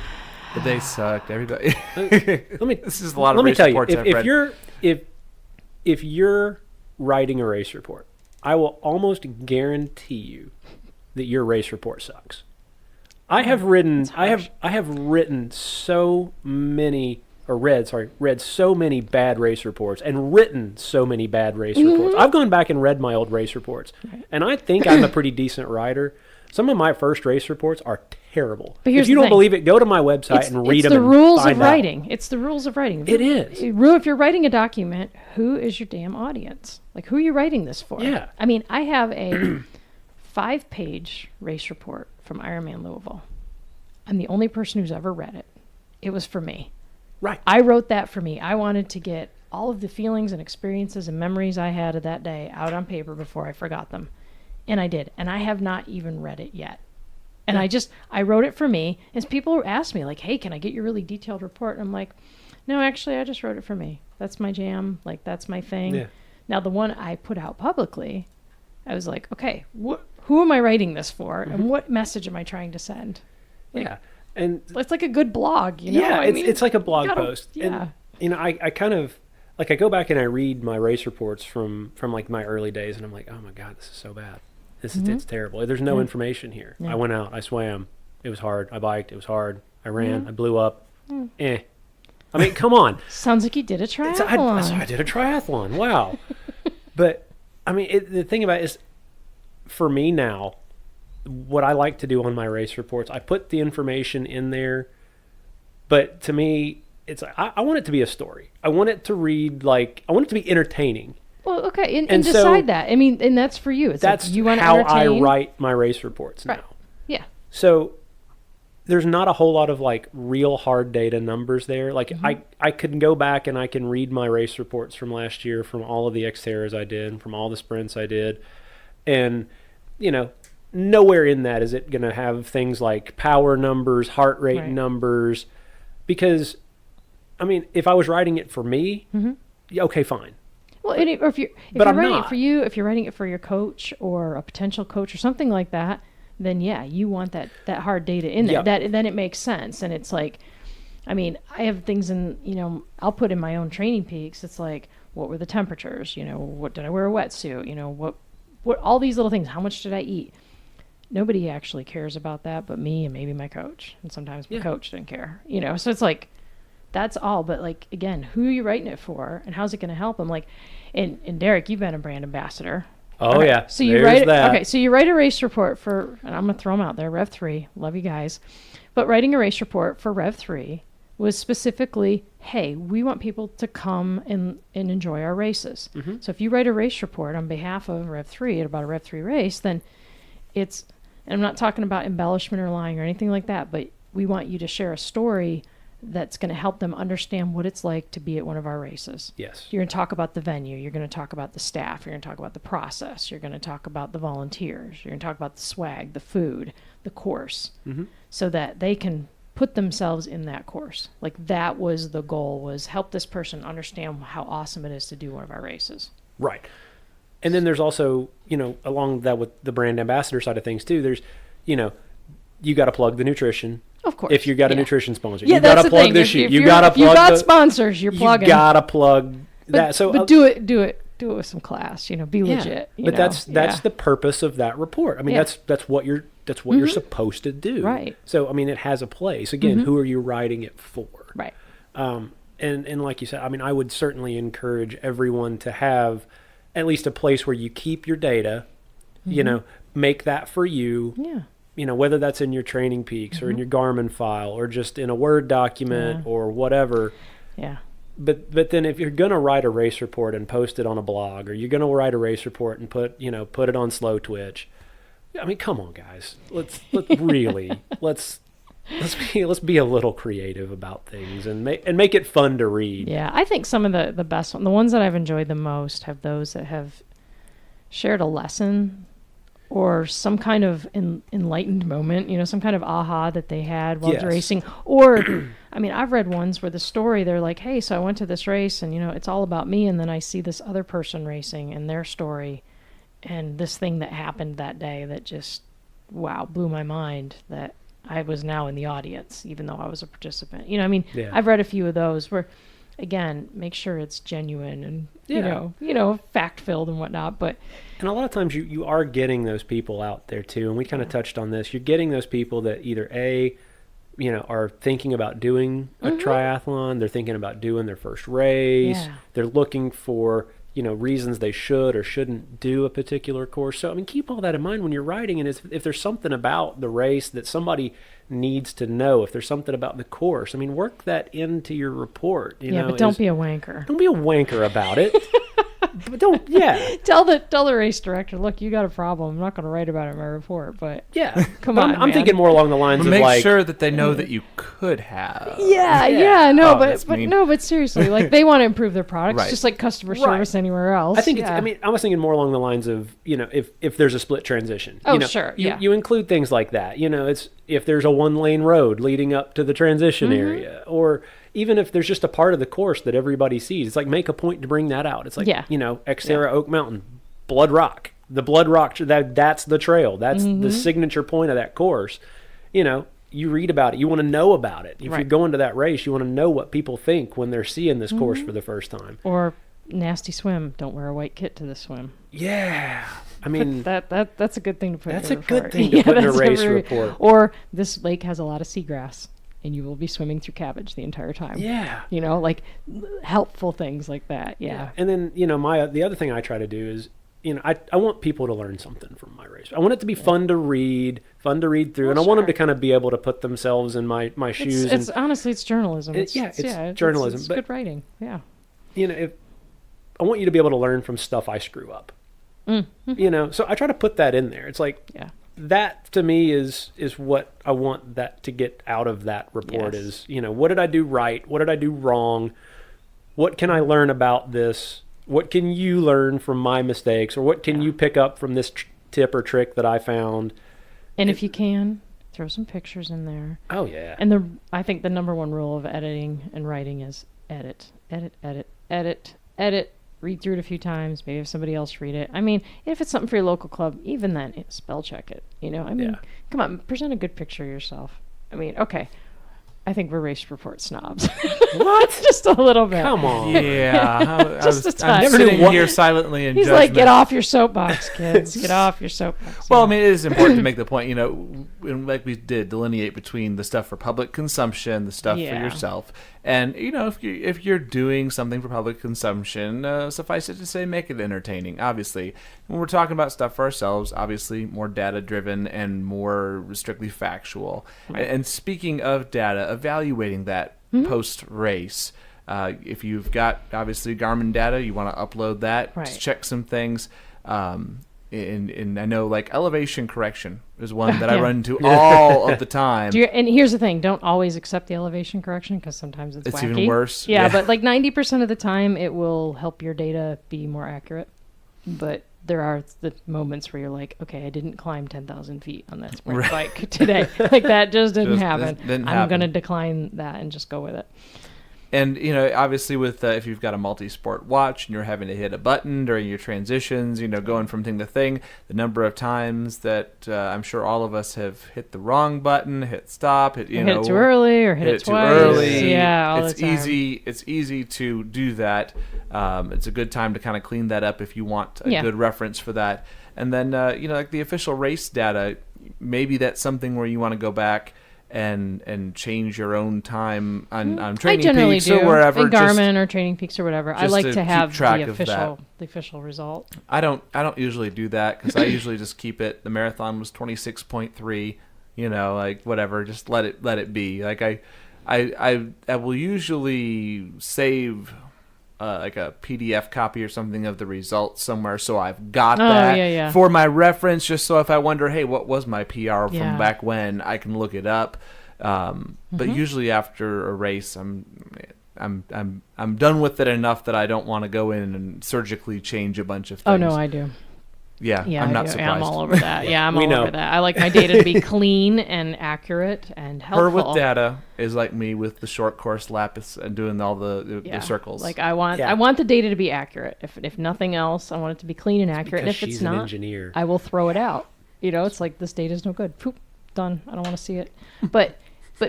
The day sucked. Everybody. This is a lot of let me race tell you, reports I've read. if you're writing a race report, I will almost guarantee you that your race report sucks. I have written so many, or read so many bad race reports and written so many bad race reports. I've gone back and read my old race reports, and I think I'm a pretty decent writer. Some of my first race reports are terrible. But here's if you the don't thing. believe it, go to my website and read them. It's the rules and of find out. writing. It's the rules of writing. It is. If you're writing a document, who is your damn audience? Like, who are you writing this for? Yeah. I mean, I have a 5-page race report from Ironman Louisville. I'm the only person who's ever read it. It was for me. Right. I wrote that for me. I wanted to get all of the feelings and experiences and memories I had of that day out on paper before I forgot them. And I did. And I have not even read it yet. And I wrote it for me. As people ask me, like, hey, can I get your really detailed report? And I'm like, no, actually, I just wrote it for me. That's my jam. Like, that's my thing. Yeah. Now, the one I put out publicly, I was like, okay, who am I writing this for? And what message am I trying to send? Like, yeah. And it's like a good blog, Yeah, it's like a blog post. Yeah. And, I kind of, like, I go back and I read my race reports from like my early days, and I'm like, oh my God, this is so bad. It's terrible. There's no information here. Yeah. I went out. I swam. It was hard. I biked. It was hard. I ran. I blew up. I mean, come on. Sounds like you did a triathlon. I did a triathlon. Wow. But, I mean, the thing about it is, for me now, what I like to do on my race reports, I put the information in there, but to me, it's like, I want it to be a story. I want it to read I want it to be entertaining. Well, okay, and And decide so that. I mean, and that's for you. It's That's like you want to how I entertain. write my race reports now. Right. Yeah. So there's not a whole lot of real hard data numbers there. I can go back and I can read my race reports from last year, from all of the Xterras I did, from all the sprints I did, and nowhere in that is it going to have things like power numbers, heart rate Right. numbers, because I mean, if I was writing it for me, yeah, okay, fine. Well, or if you're But I'm writing not. it for you, if you're writing it for your coach or a potential coach or something like that, then yeah, you want that hard data in there. Yep. Then it makes sense, and it's like, I mean, I have things in I'll put in my own training peaks. It's like, what were the temperatures? What did I wear a wetsuit? What all these little things. How much did I eat? Nobody actually cares about that, but me and maybe my coach, and sometimes my coach didn't care. So it's like, that's all. But again, who are you writing it for, and how's it going to help them? And Derek, you've been a brand ambassador. Oh Right. yeah. So you There's write that. okay. So you write a race report for, and I'm gonna throw them out there. Rev 3, love you guys, but writing a race report for Rev 3 was specifically, hey, we want people to come and enjoy our races. So if you write a race report on behalf of Rev 3 about a Rev 3 race, then it's, and I'm not talking about embellishment or lying or anything like that, but we want you to share a story that's going to help them understand what it's like to be at one of our races. Yes. You're going to talk about the venue. You're going to talk about the staff. You're going to talk about the process. You're going to talk about the volunteers. You're going to talk about the swag, the food, the course, so that they can put themselves in that course. That was the goal, was help this person understand how awesome it is to do one of our races. Right. And then there's also, along that with the brand ambassador side of things too, there's, you got to plug the nutrition. Of course. If you got a nutrition sponsor, Yeah, you got that's to the plug thing. the If sheet. you're- You got to if you plug got sponsors, you're plugging. You got to plug that. So, but do it with some class. Be legit. But that's the purpose of that report. I mean, Yeah. that's what you're supposed to do. Right. So, I mean, it has a place. Again, who are you writing it for? right. And like you said, I mean, I would certainly encourage everyone to have at least a place where you keep your data. Make that for you. Yeah. Whether that's in your training peaks or in your Garmin file or just in a Word document or whatever. Yeah. But then if you're going to write a race report and post it on a blog, or you're going to write a race report and put it on Slow Twitch, I mean, come on, guys. Let's really let's be a little creative about things and make it fun to read. Yeah, I think some of the best ones, the ones that I've enjoyed the most, have those that have shared a lesson or some kind of enlightened moment, some kind of aha that they had while Yes. racing. Or, I mean, I've read ones where the story, they're like, hey, so I went to this race and, it's all about me. And then I see this other person racing and their story and this thing that happened that day that just, wow, blew my mind, that I was now in the audience, even though I was a participant. Yeah. I've read a few of those where, again, make sure it's genuine and, fact-filled and whatnot. But And a lot of times you are getting those people out there too, and we kind of touched on this. You're getting those people that either are thinking about doing a triathlon, they're thinking about doing their first race, Yeah. they're looking for reasons they should or shouldn't do a particular course. So I mean, keep all that in mind when you're writing. And if there's something about the race that somebody needs to know, if there's something about the course, I mean, work that into your report. but don't be a wanker. Don't be a wanker about it. But don't, Tell the race director, look, you got a problem. I'm not going to write about it in my report, but come But on, I'm man. thinking more along the lines But of make like, sure that they know that you could have. No, Oh, that's mean. but seriously, they want to improve their products, Right. just like customer service anywhere else. I think it's. I mean, I was thinking more along the lines of if there's a split transition. Oh, sure, You, yeah. you include things like that. It's if there's a 1-lane road leading up to the transition area, or even if there's just a part of the course that everybody sees. It's like make a point to bring that out. It's like Xterra Oak Mountain, Blood Rock. The Blood Rock, that's the trail. That's the signature point of that course. You read about it. You want to know about it. If you're going to that race, you want to know what people think when they're seeing this course for the first time. Or nasty swim. Don't wear a white kit to the swim. Yeah. I mean, That's a good thing to put that's in a your good report. thing to put in a that's race report. Or this lake has a lot of seagrass, and you will be swimming through cabbage the entire time. Yeah. Helpful things like that. Yeah. And then, the other thing I try to do is I want people to learn something from my race. I want it to be fun to read through, and I want them to kind of be able to put themselves in my shoes. It's honestly, it's journalism. It's journalism. It's but, good writing. Yeah. I want you to be able to learn from stuff I screw up. Mm-hmm. So I try to put that in there. It's like, that to me is what I want that to get out of that report is, what did I do right? What did I do wrong? What can I learn about this? What can you learn from my mistakes, or what can you pick up from this tip or trick that I found? And if you can, throw some pictures in there. Oh yeah. And I think the number one rule of editing and writing is edit. Read through it a few times. Maybe have somebody else read it. I mean, if it's something for your local club, even then, spell check it. Come on, present a good picture of yourself. I mean, okay. I think we're race report snobs. What? Just a little bit. Come on. Yeah. Just I'm sitting here silently in He's judgment. like, get off your soapbox, kids. Get off your soapbox. Well, I mean, it is important to make the point, like we did, delineate between the stuff for public consumption, the stuff for yourself. And, if you're doing something for public consumption, suffice it to say, make it entertaining, obviously. When we're talking about stuff for ourselves, obviously more data-driven and more strictly factual. Right. And speaking of data, evaluating that post-race. If you've got, obviously, Garmin data, you want to upload that to check some things. And I know, like, elevation correction is one that I run into all of the time. And here's the thing. Don't always accept the elevation correction because sometimes it's wacky. Even worse. Yeah, but like 90% of the time, it will help your data be more accurate. But there are the moments where you're like, okay, I didn't climb 10,000 feet on that sprint bike today. Like, that just didn't happen. I'm going to decline that and just go with it. And, obviously with if you've got a multi-sport watch and you're having to hit a button during your transitions, going from thing to thing, the number of times that I'm sure all of us have hit the wrong button, hit stop, hit it too early or hit it twice. Too early. Yeah, all the time. It's easy to do that. It's a good time to kind of clean that up if you want a good reference for that. And then, like the official race data, maybe that's something where you want to go back and change your own time on Training Peaks or wherever. In Garmin or Training Peaks or whatever. I like to have the official result. I don't usually do that because I usually just keep it. The marathon was 26.3. Like whatever. Just let it be. Like I will usually save like a PDF copy or something of the results somewhere, so I've got that for my reference, just so if I wonder, hey, what was my PR from back when, I can look it up. But usually after a race, I'm done with it enough that I don't want to go in and surgically change a bunch of things. Oh no, I do. Yeah, I'm not surprised. I'm all over that. Yeah, I'm all over that. I like my data to be clean and accurate and helpful. Her with data is like me with the short course lapis and doing all the circles. Like I want the data to be accurate. If nothing else, I want it to be clean and accurate. And if it's not, engineer. I will throw it out. It's like this data is no good. Poop, done. I don't want to see it. But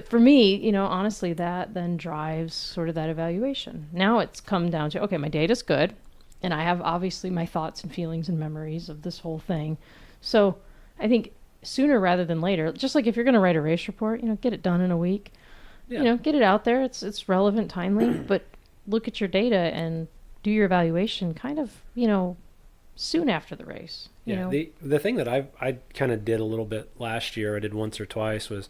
for me, honestly, that then drives sort of that evaluation. Now it's come down to, okay, my data's good. And I have obviously my thoughts and feelings and memories of this whole thing. So I think sooner rather than later, just like if you're going to write a race report, get it done in a week. Yeah. Get it out there. It's relevant, timely, but look at your data and do your evaluation kind of, soon after the race. Yeah. The thing that I kind of did a little bit last year, I did once or twice, was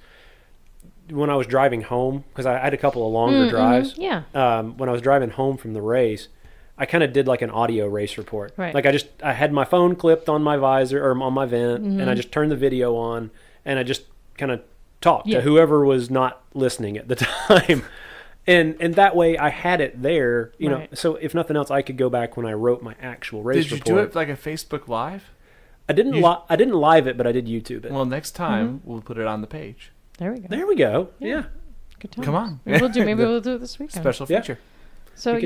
when I was driving home, because I had a couple of longer drives. Yeah. When I was driving home from the race, I kind of did like an audio race report. Right. Like I had my phone clipped on my visor or on my vent, and I just turned the video on, and I just kind of talked to whoever was not listening at the time. And that way I had it there, you know, so if nothing else, I could go back when I wrote my actual race report. Did you do it like a Facebook Live? I didn't live it, but I did YouTube it. Well, next time we'll put it on the page. There we go. There we go. Yeah. Good time. Come on. Maybe we'll do it this weekend. Special feature. So,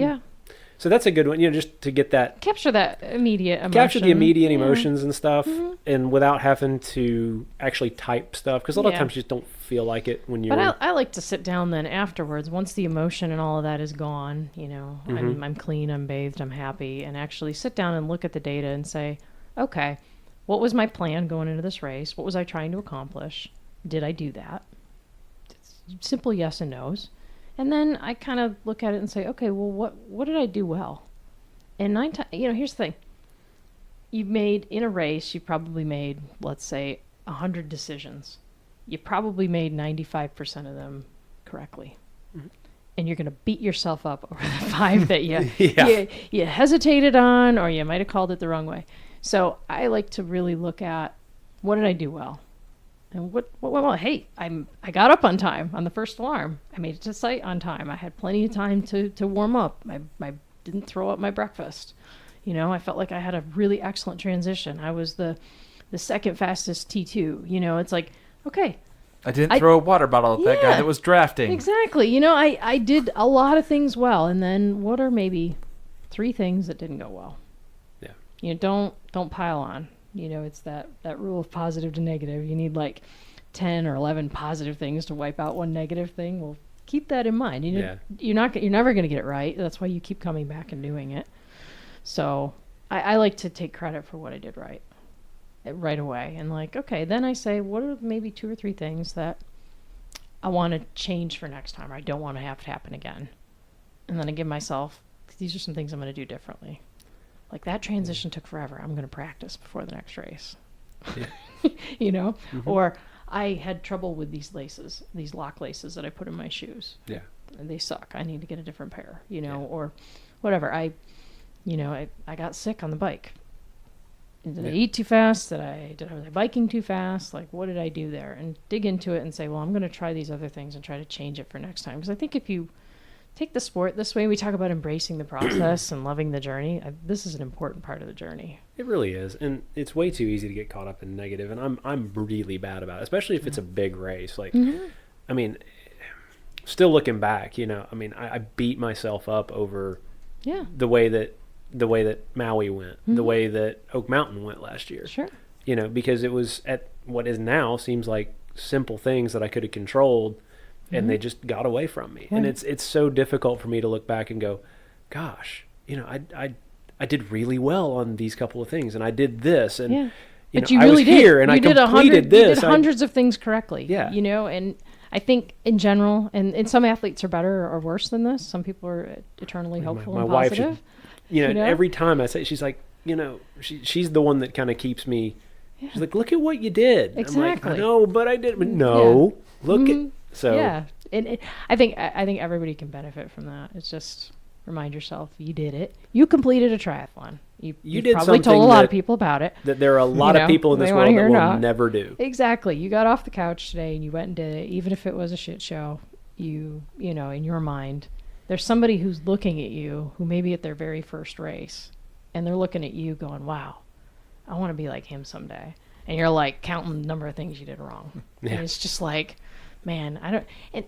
So that's a good one, just to get that... Capture that immediate emotion. Capture the immediate emotions and stuff, and without having to actually type stuff, because a lot of times you just don't feel like it when you're... But I like to sit down then afterwards, once the emotion and all of that is gone, I'm clean, I'm bathed, I'm happy, and actually sit down and look at the data and say, okay, what was my plan going into this race? What was I trying to accomplish? Did I do that? It's simple yes and no's. And then I kind of look at it and say, okay, well, what did I do well? And here's the thing. you've made, in a race, you probably made, let's say, 100 decisions. You probably made 95% of them correctly. Mm-hmm. And you're going to beat yourself up over the 5 that you hesitated on, or you might have called it the wrong way. So I like to really look at, what did I do well? And what went well? Hey, I got up on time on the first alarm. I made it to site on time. I had plenty of time to warm up. I didn't throw up my breakfast. I felt like I had a really excellent transition. I was the second fastest T2. It's like, okay. I didn't throw a water bottle at that guy that was drafting. Exactly. I did a lot of things well. And then what are maybe 3 things that didn't go well? Yeah. Don't pile on. It's that rule of positive to negative. You need like 10 or 11 positive things to wipe out one negative thing. Well, keep that in mind. You're never going to get it right. That's why you keep coming back and doing it. So I like to take credit for what I did right away. And like, okay, then I say, what are maybe 2 or 3 things that I want to change for next time, or I don't want to have to happen again. And then I give myself, these are some things I'm going to do differently. Like, that transition took forever. I'm going to practice before the next race. Yeah. Mm-hmm. Or I had trouble with these laces, these lock laces that I put in my shoes. Yeah. They suck. I need to get a different pair, or whatever. I got sick on the bike. Did I eat too fast? Was I biking too fast? Like, what did I do there? And dig into it and say, well, I'm going to try these other things and try to change it for next time. Because I think if you take the sport this way, we talk about embracing the process and loving the journey. This is an important part of the journey. It really is. And it's way too easy to get caught up in negative. And I'm really bad about it, especially if it's a big race. Like, I mean, still looking back, I beat myself up over the way that Maui went, the way that Oak Mountain went last year. Sure. Because it was at what is now seems like simple things that I could have controlled, and they just got away from me. Right. And it's so difficult for me to look back and go, gosh, I did really well on these couple of things, and I did this, and but you I really was here, and I completed this. You did hundreds of things correctly. Yeah. And I think in general, and some athletes are better or worse than this. Some people are eternally hopeful and positive. My wife should, every time I say, she's like, she's the one that kind of keeps me. Yeah. She's like, look at what you did. Exactly. I'm like, no, but I did. No, look at. So yeah, and I think everybody can benefit from that. It's just remind yourself you did it. You completed a triathlon. You did probably told a lot of people about it. That there are a lot of people in this world that will never do. Exactly. You got off the couch today and you went and did it, even if it was a shit show. In your mind, there's somebody who's looking at you who may be at their very first race, and they're looking at you going, "Wow, I want to be like him someday." And you're like counting the number of things you did wrong. Yeah. And it's just like, man, and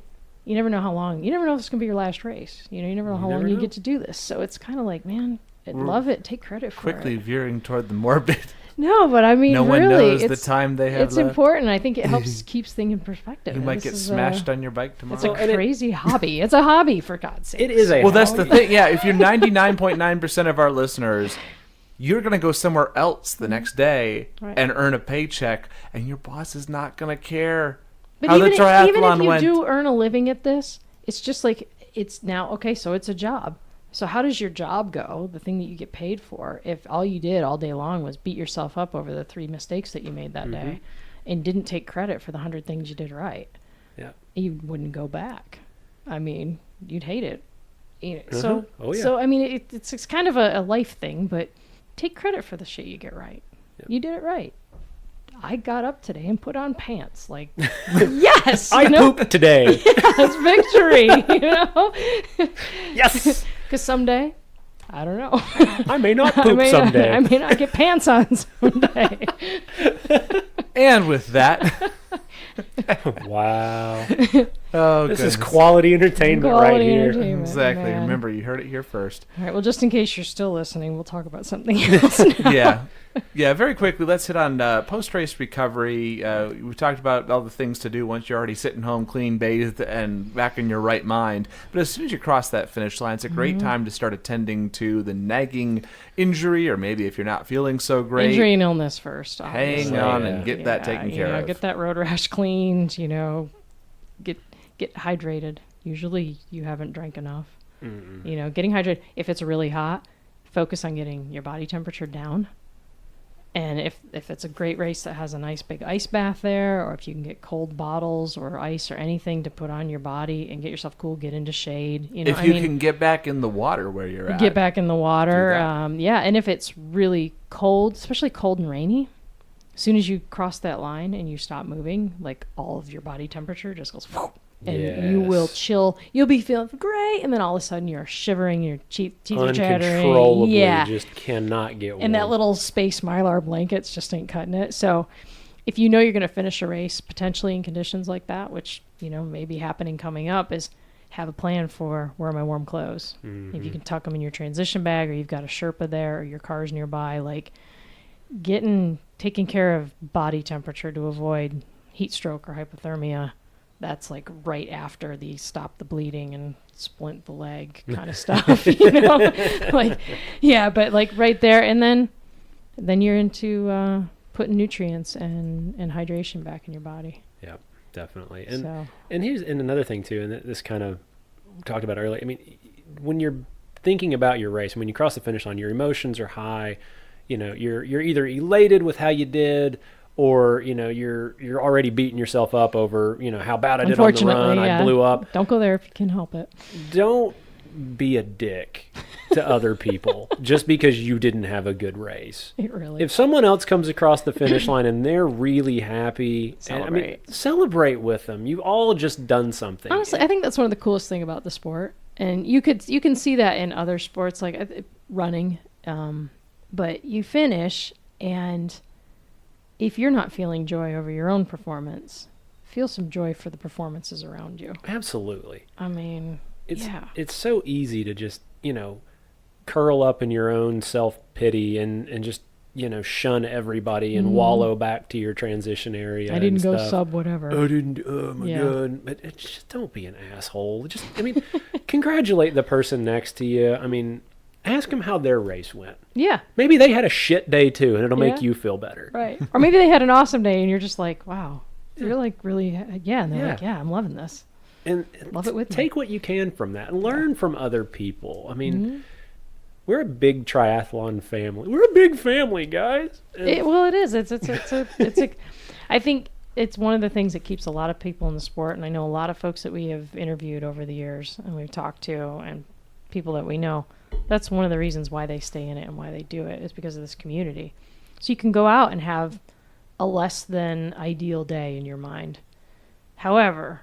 you never know how long, you never know if it's going to be your last race. You never know how long you get to do this. So it's kind of like, man, I love it. Take credit for it. Quickly veering toward the morbid. No, but I mean, no one knows the time they have It's left. Important. I think it helps keeps things in perspective. You might get smashed on your bike tomorrow. It's a crazy hobby. It's a hobby, for God's sake. It is a hobby. Well, that's the thing. Yeah, if you're 99.9% of our listeners, you're going to go somewhere else the next day and earn a paycheck, and your boss is not going to care how the triathlon even if you went. do earn a living at this, it's just like, it's now, okay, so it's a job. So how does your job go, the thing that you get paid for, if all you did all day long was beat yourself up over the 3 mistakes that you made that day and didn't take credit for the 100 things you did right? Yeah. You wouldn't go back. I mean, you'd hate it. So, so I mean, it's kind of a life thing, but take credit for the shit you get right. Yep. You did it right. I got up today and put on pants. Like, yes! I pooped today. Yes, victory, Yes! Because someday, I don't know. I may not poop someday. I may not get pants on someday. And with that... Wow. Oh, this is quality entertainment right here. Exactly. Man. Remember, you heard it here first. All right. Well, just in case you're still listening, we'll talk about something else now. Yeah. Very quickly, let's hit on post-race recovery. We talked about all the things to do once you're already sitting home, clean, bathed, and back in your right mind. But as soon as you cross that finish line, it's a great time to start attending to the nagging injury, or maybe if you're not feeling so great. Injury and illness first. Obviously. Hang on and get that taken care of. Get that road rash cleaned, Get hydrated. Usually you haven't drank enough. Getting hydrated. If it's really hot, focus on getting your body temperature down. And if it's a great race that has a nice big ice bath there, or if you can get cold bottles or ice or anything to put on your body and get yourself cool, get into shade. You know, if you can get back in the water where you're at. Get back in the water. Do that. Yeah, and if it's really cold, especially cold and rainy, as soon as you cross that line and you stop moving, like all of your body temperature just goes whoop, and you will chill. You'll be feeling great, and then all of a sudden you're shivering, your teeth are chattering. Uncontrollably, yeah, just cannot get warm. and that little space Mylar blankets just ain't cutting it. So if you know you're going to finish a race potentially in conditions like that, which may be happening coming up, is have a plan for where are my warm clothes. Mm-hmm. If you can tuck them in your transition bag, or you've got a Sherpa there, or your car's nearby, like taking care of body temperature to avoid heat stroke or hypothermia. That's like right after the stop the bleeding and splint the leg kind of stuff, like, yeah, but like right there. And then you're into putting nutrients and hydration back in your body. Yeah, definitely. And here's another thing too, and this kind of talked about earlier. I mean, when you're thinking about your race, when you cross the finish line, your emotions are high. You're either elated with how you did, or you're already beating yourself up over how bad I did on the run. Yeah. I blew up. Don't go there if you can help it. Don't be a dick to other people just because you didn't have a good race. If someone else comes across the finish line and they're really happy, celebrate with them. You've all just done something. Honestly, I think that's one of the coolest thing about the sport, and you can see that in other sports like running. But you finish, and if you're not feeling joy over your own performance, feel some joy for the performances around you. Absolutely. I mean, it's so easy to just, curl up in your own self-pity and just, shun everybody and wallow back to your transition area. I didn't go sub whatever. I didn't, oh my God. But just don't be an asshole. Congratulate the person next to you. Ask them how their race went. Yeah. Maybe they had a shit day too, and it'll make you feel better. Right. Or maybe they had an awesome day, and you're just like, wow, you're like really, And they're like, I'm loving this. And love it with take what you can from that and learn from other people. We're a big triathlon family. We're a big family, guys. It is. I think it's one of the things that keeps a lot of people in the sport, and I know a lot of folks that we have interviewed over the years and we've talked to, and people that we know. That's one of the reasons why they stay in it and why they do it, is because of this community. So you can go out and have a less than ideal day in your mind. However,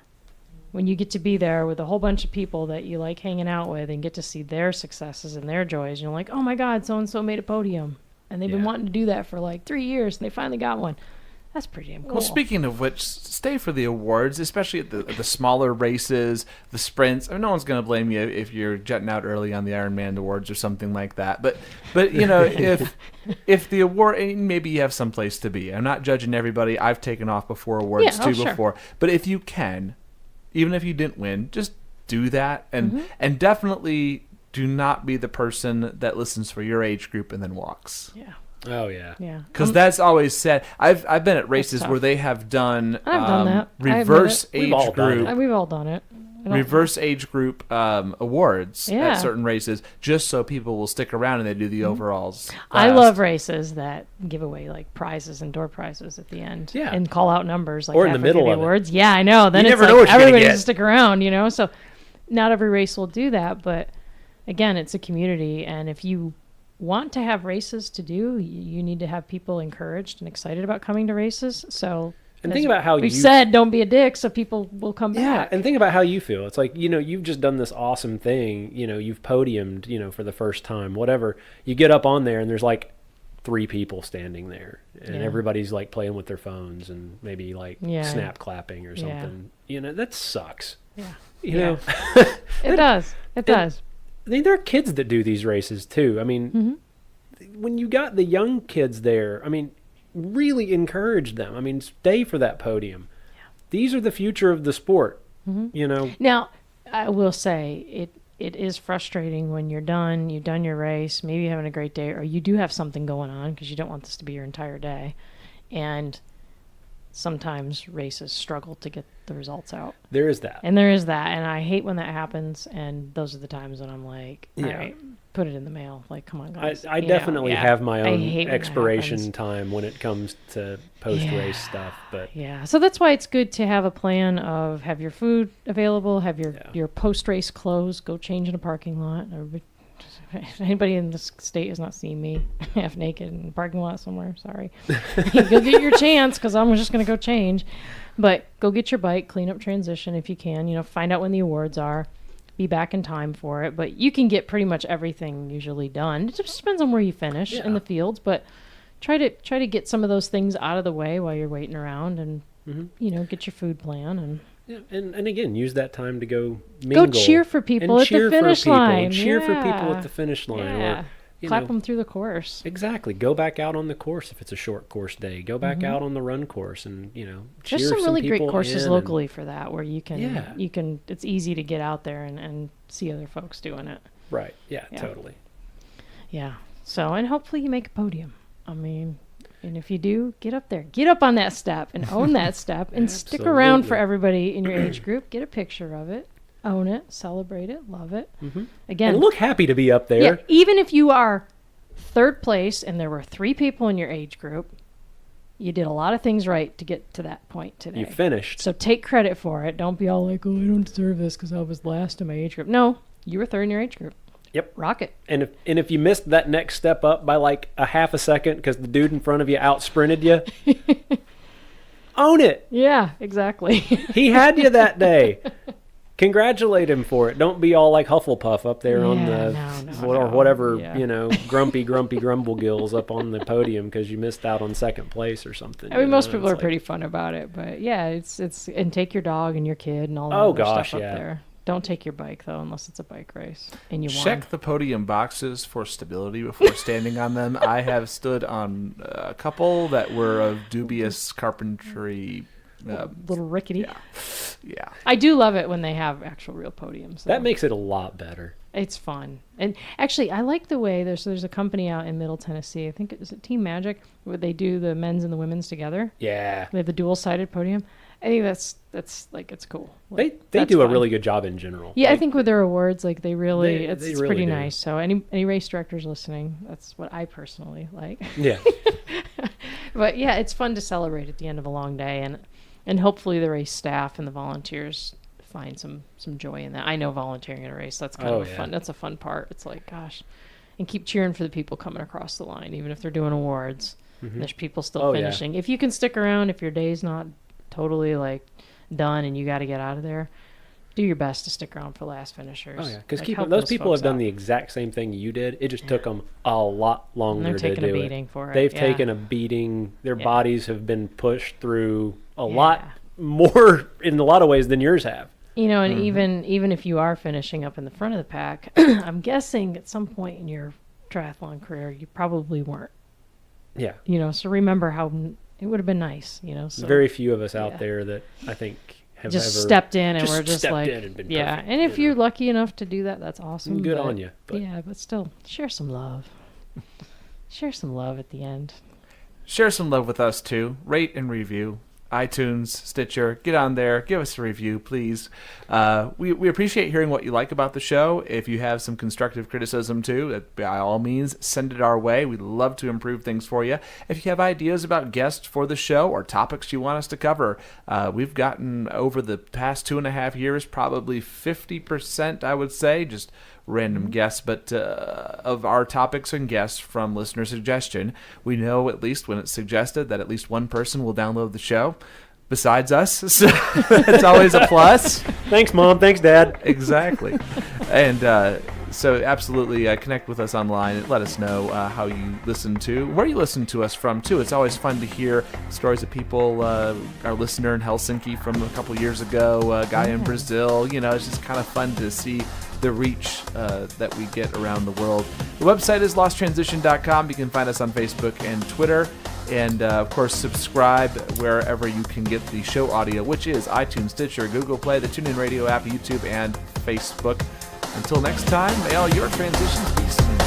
when you get to be there with a whole bunch of people that you like hanging out with and get to see their successes and their joys, you're like, oh my God, so-and-so made a podium. And they've been wanting to do that for like 3 years, and they finally got one. That's pretty damn cool. Well, speaking of which, stay for the awards, especially at the smaller races, the sprints. No one's going to blame you if you're jetting out early on the Ironman awards or something like that. But if the award, maybe you have some place to be. I'm not judging everybody. I've taken off before awards before. But if you can, even if you didn't win, just do that, and definitely do not be the person that listens for your age group and then walks. Yeah. Oh yeah, yeah. Because that's always said. I've been at races where they have done, that. reverse age group. We've all done it. Reverse age group awards at certain races, just so people will stick around and they do the overalls. I love races that give away like prizes and door prizes at the end, and call out numbers like or in the middle of the of awards. Yeah, I know. Then you it's never know like what you're everybody's gonna to stick around, So not every race will do that, but again, it's a community, and if you want to have races to do, you need to have people encouraged and excited about coming to races. So, and think about how we said, don't be a dick, so people will come back. And think about how you feel. It's like, you've just done this awesome thing. You've podiumed, for the first time, whatever. You get up on there and there's like 3 people standing there, and everybody's like playing with their phones and maybe like snap clapping or something. That sucks. Yeah. You know, it does. It does. There are kids that do these races too. When you got the young kids there, really encourage them. Stay for that podium. Yeah. These are the future of the sport, Now, I will say it is frustrating when you've done your race, maybe you're having a great day, or you do have something going on because you don't want this to be your entire day. And sometimes races struggle to get the results out. There is that. And there is that. And I hate when that happens. And those are the times when I'm like, all Yeah. right, put it in the mail. Like, come on, guys. I definitely have my I own hate when that expiration happens. time when it comes to post-race stuff. But Yeah. So that's why it's good to have a plan of have your food available, have your post-race clothes, go change in a parking lot. Or if anybody in this state has not seen me half naked in a parking lot somewhere, sorry. You'll get your chance because I'm just going to go change. But go get your bike, clean up transition if you can. Find out when the awards are. Be back in time for it. But you can get pretty much everything usually done. It just depends on where you finish in the fields. But try to get some of those things out of the way while you're waiting around and, get your food plan and... Yeah, and again, use that time to go mingle. Go cheer for people at the finish line. Cheer for people at the finish line. Yeah. Or, Clap them through the course. Exactly. Go back out on the course if it's a short course day. Go back out on the run course and, cheer There's some really great people courses in locally for that where you can it's easy to get out there and see other folks doing it. Right. Yeah, totally. Yeah. So, and hopefully you make a podium. I mean, and if you do, get up there. Get up on that step and own that step and stick around for everybody in your age group. Get a picture of it. Own it. Celebrate it. Love it. Mm-hmm. Again. And look happy to be up there. Yeah, even if you are third place and there were 3 people in your age group, you did a lot of things right to get to that point today. You finished. So take credit for it. Don't be all like, oh, I don't deserve this because I was last in my age group. No, you were third in your age group. Yep. Rock it. And if you missed that next step up by like a half a second because the dude in front of you out sprinted you, own it. Yeah, exactly. He had you that day. Congratulate him for it. Don't be all like Hufflepuff up there on the or whatever, grumpy grumble gills up on the podium because you missed out on second place or something. I mean, most people are pretty fun about it, but yeah, it's and take your dog and your kid and all that stuff up there. Don't take your bike though, unless it's a bike race and you check the podium boxes for stability before standing on them. I have stood on a couple that were of dubious carpentry. Little rickety. Yeah. I do love it when they have actual real podiums. That makes it a lot better. It's fun. And actually, I like the way there's a company out in Middle Tennessee. I think it's Team Magic where they do the men's and the women's together. Yeah. They have the dual-sided podium. I think that's like it's cool. Like, they do a really good job in general. Yeah, I think with their awards, like it's really pretty do. nice. So any race directors listening, that's what I personally like. Yeah. But yeah, it's fun to celebrate at the end of a long day, and hopefully the race staff and the volunteers find some joy in that. I know volunteering in a race, that's kind of fun. That's a fun part. It's like, gosh, and keep cheering for the people coming across the line, even if they're doing awards. Mm-hmm. There's people still finishing. Yeah. If you can stick around, if your day's not totally like done and you got to get out of there, do your best to stick around for last finishers. Oh yeah, because those people have done the exact same thing you did. It just took them a lot longer to do it. They're taking a beating for it. They've taken a beating. Their bodies have been pushed through a lot more in a lot of ways than yours have. And even if you are finishing up in the front of the pack, I'm guessing at some point in your triathlon career you probably weren't. Yeah. So remember how it would have been nice. So very few of us out there that I think have just ever stepped in and just we're just stepped like, in and been yeah. perfect, And if you're lucky enough to do that, that's awesome. Good on you. But still, share some love. Share some love at the end. Share some love with us too. Rate and review. iTunes, Stitcher, get on there, give us a review, please. We appreciate hearing what you like about the show. If you have some constructive criticism too, by all means, send it our way. We'd love to improve things for you. If you have ideas about guests for the show or topics you want us to cover, we've gotten over the past 2.5 years probably 50%, I would say, just random guests, but of our topics and guests from listener suggestion. We know, at least when it's suggested, that at least one person will download the show besides us, so it's always a plus. Thanks, Mom. Thanks, Dad. Exactly. And so absolutely connect with us online. Let us know how you listen to, where you listen to us from too. It's always fun to hear stories of people, our listener in Helsinki from a couple years ago, a guy in Brazil. It's just kind of fun to see the reach that we get around the world. The website is losttransition.com. You can find us on Facebook and Twitter. And, of course, subscribe wherever you can get the show audio, which is iTunes, Stitcher, Google Play, the TuneIn Radio app, YouTube, and Facebook. Until next time, may all your transitions be smooth.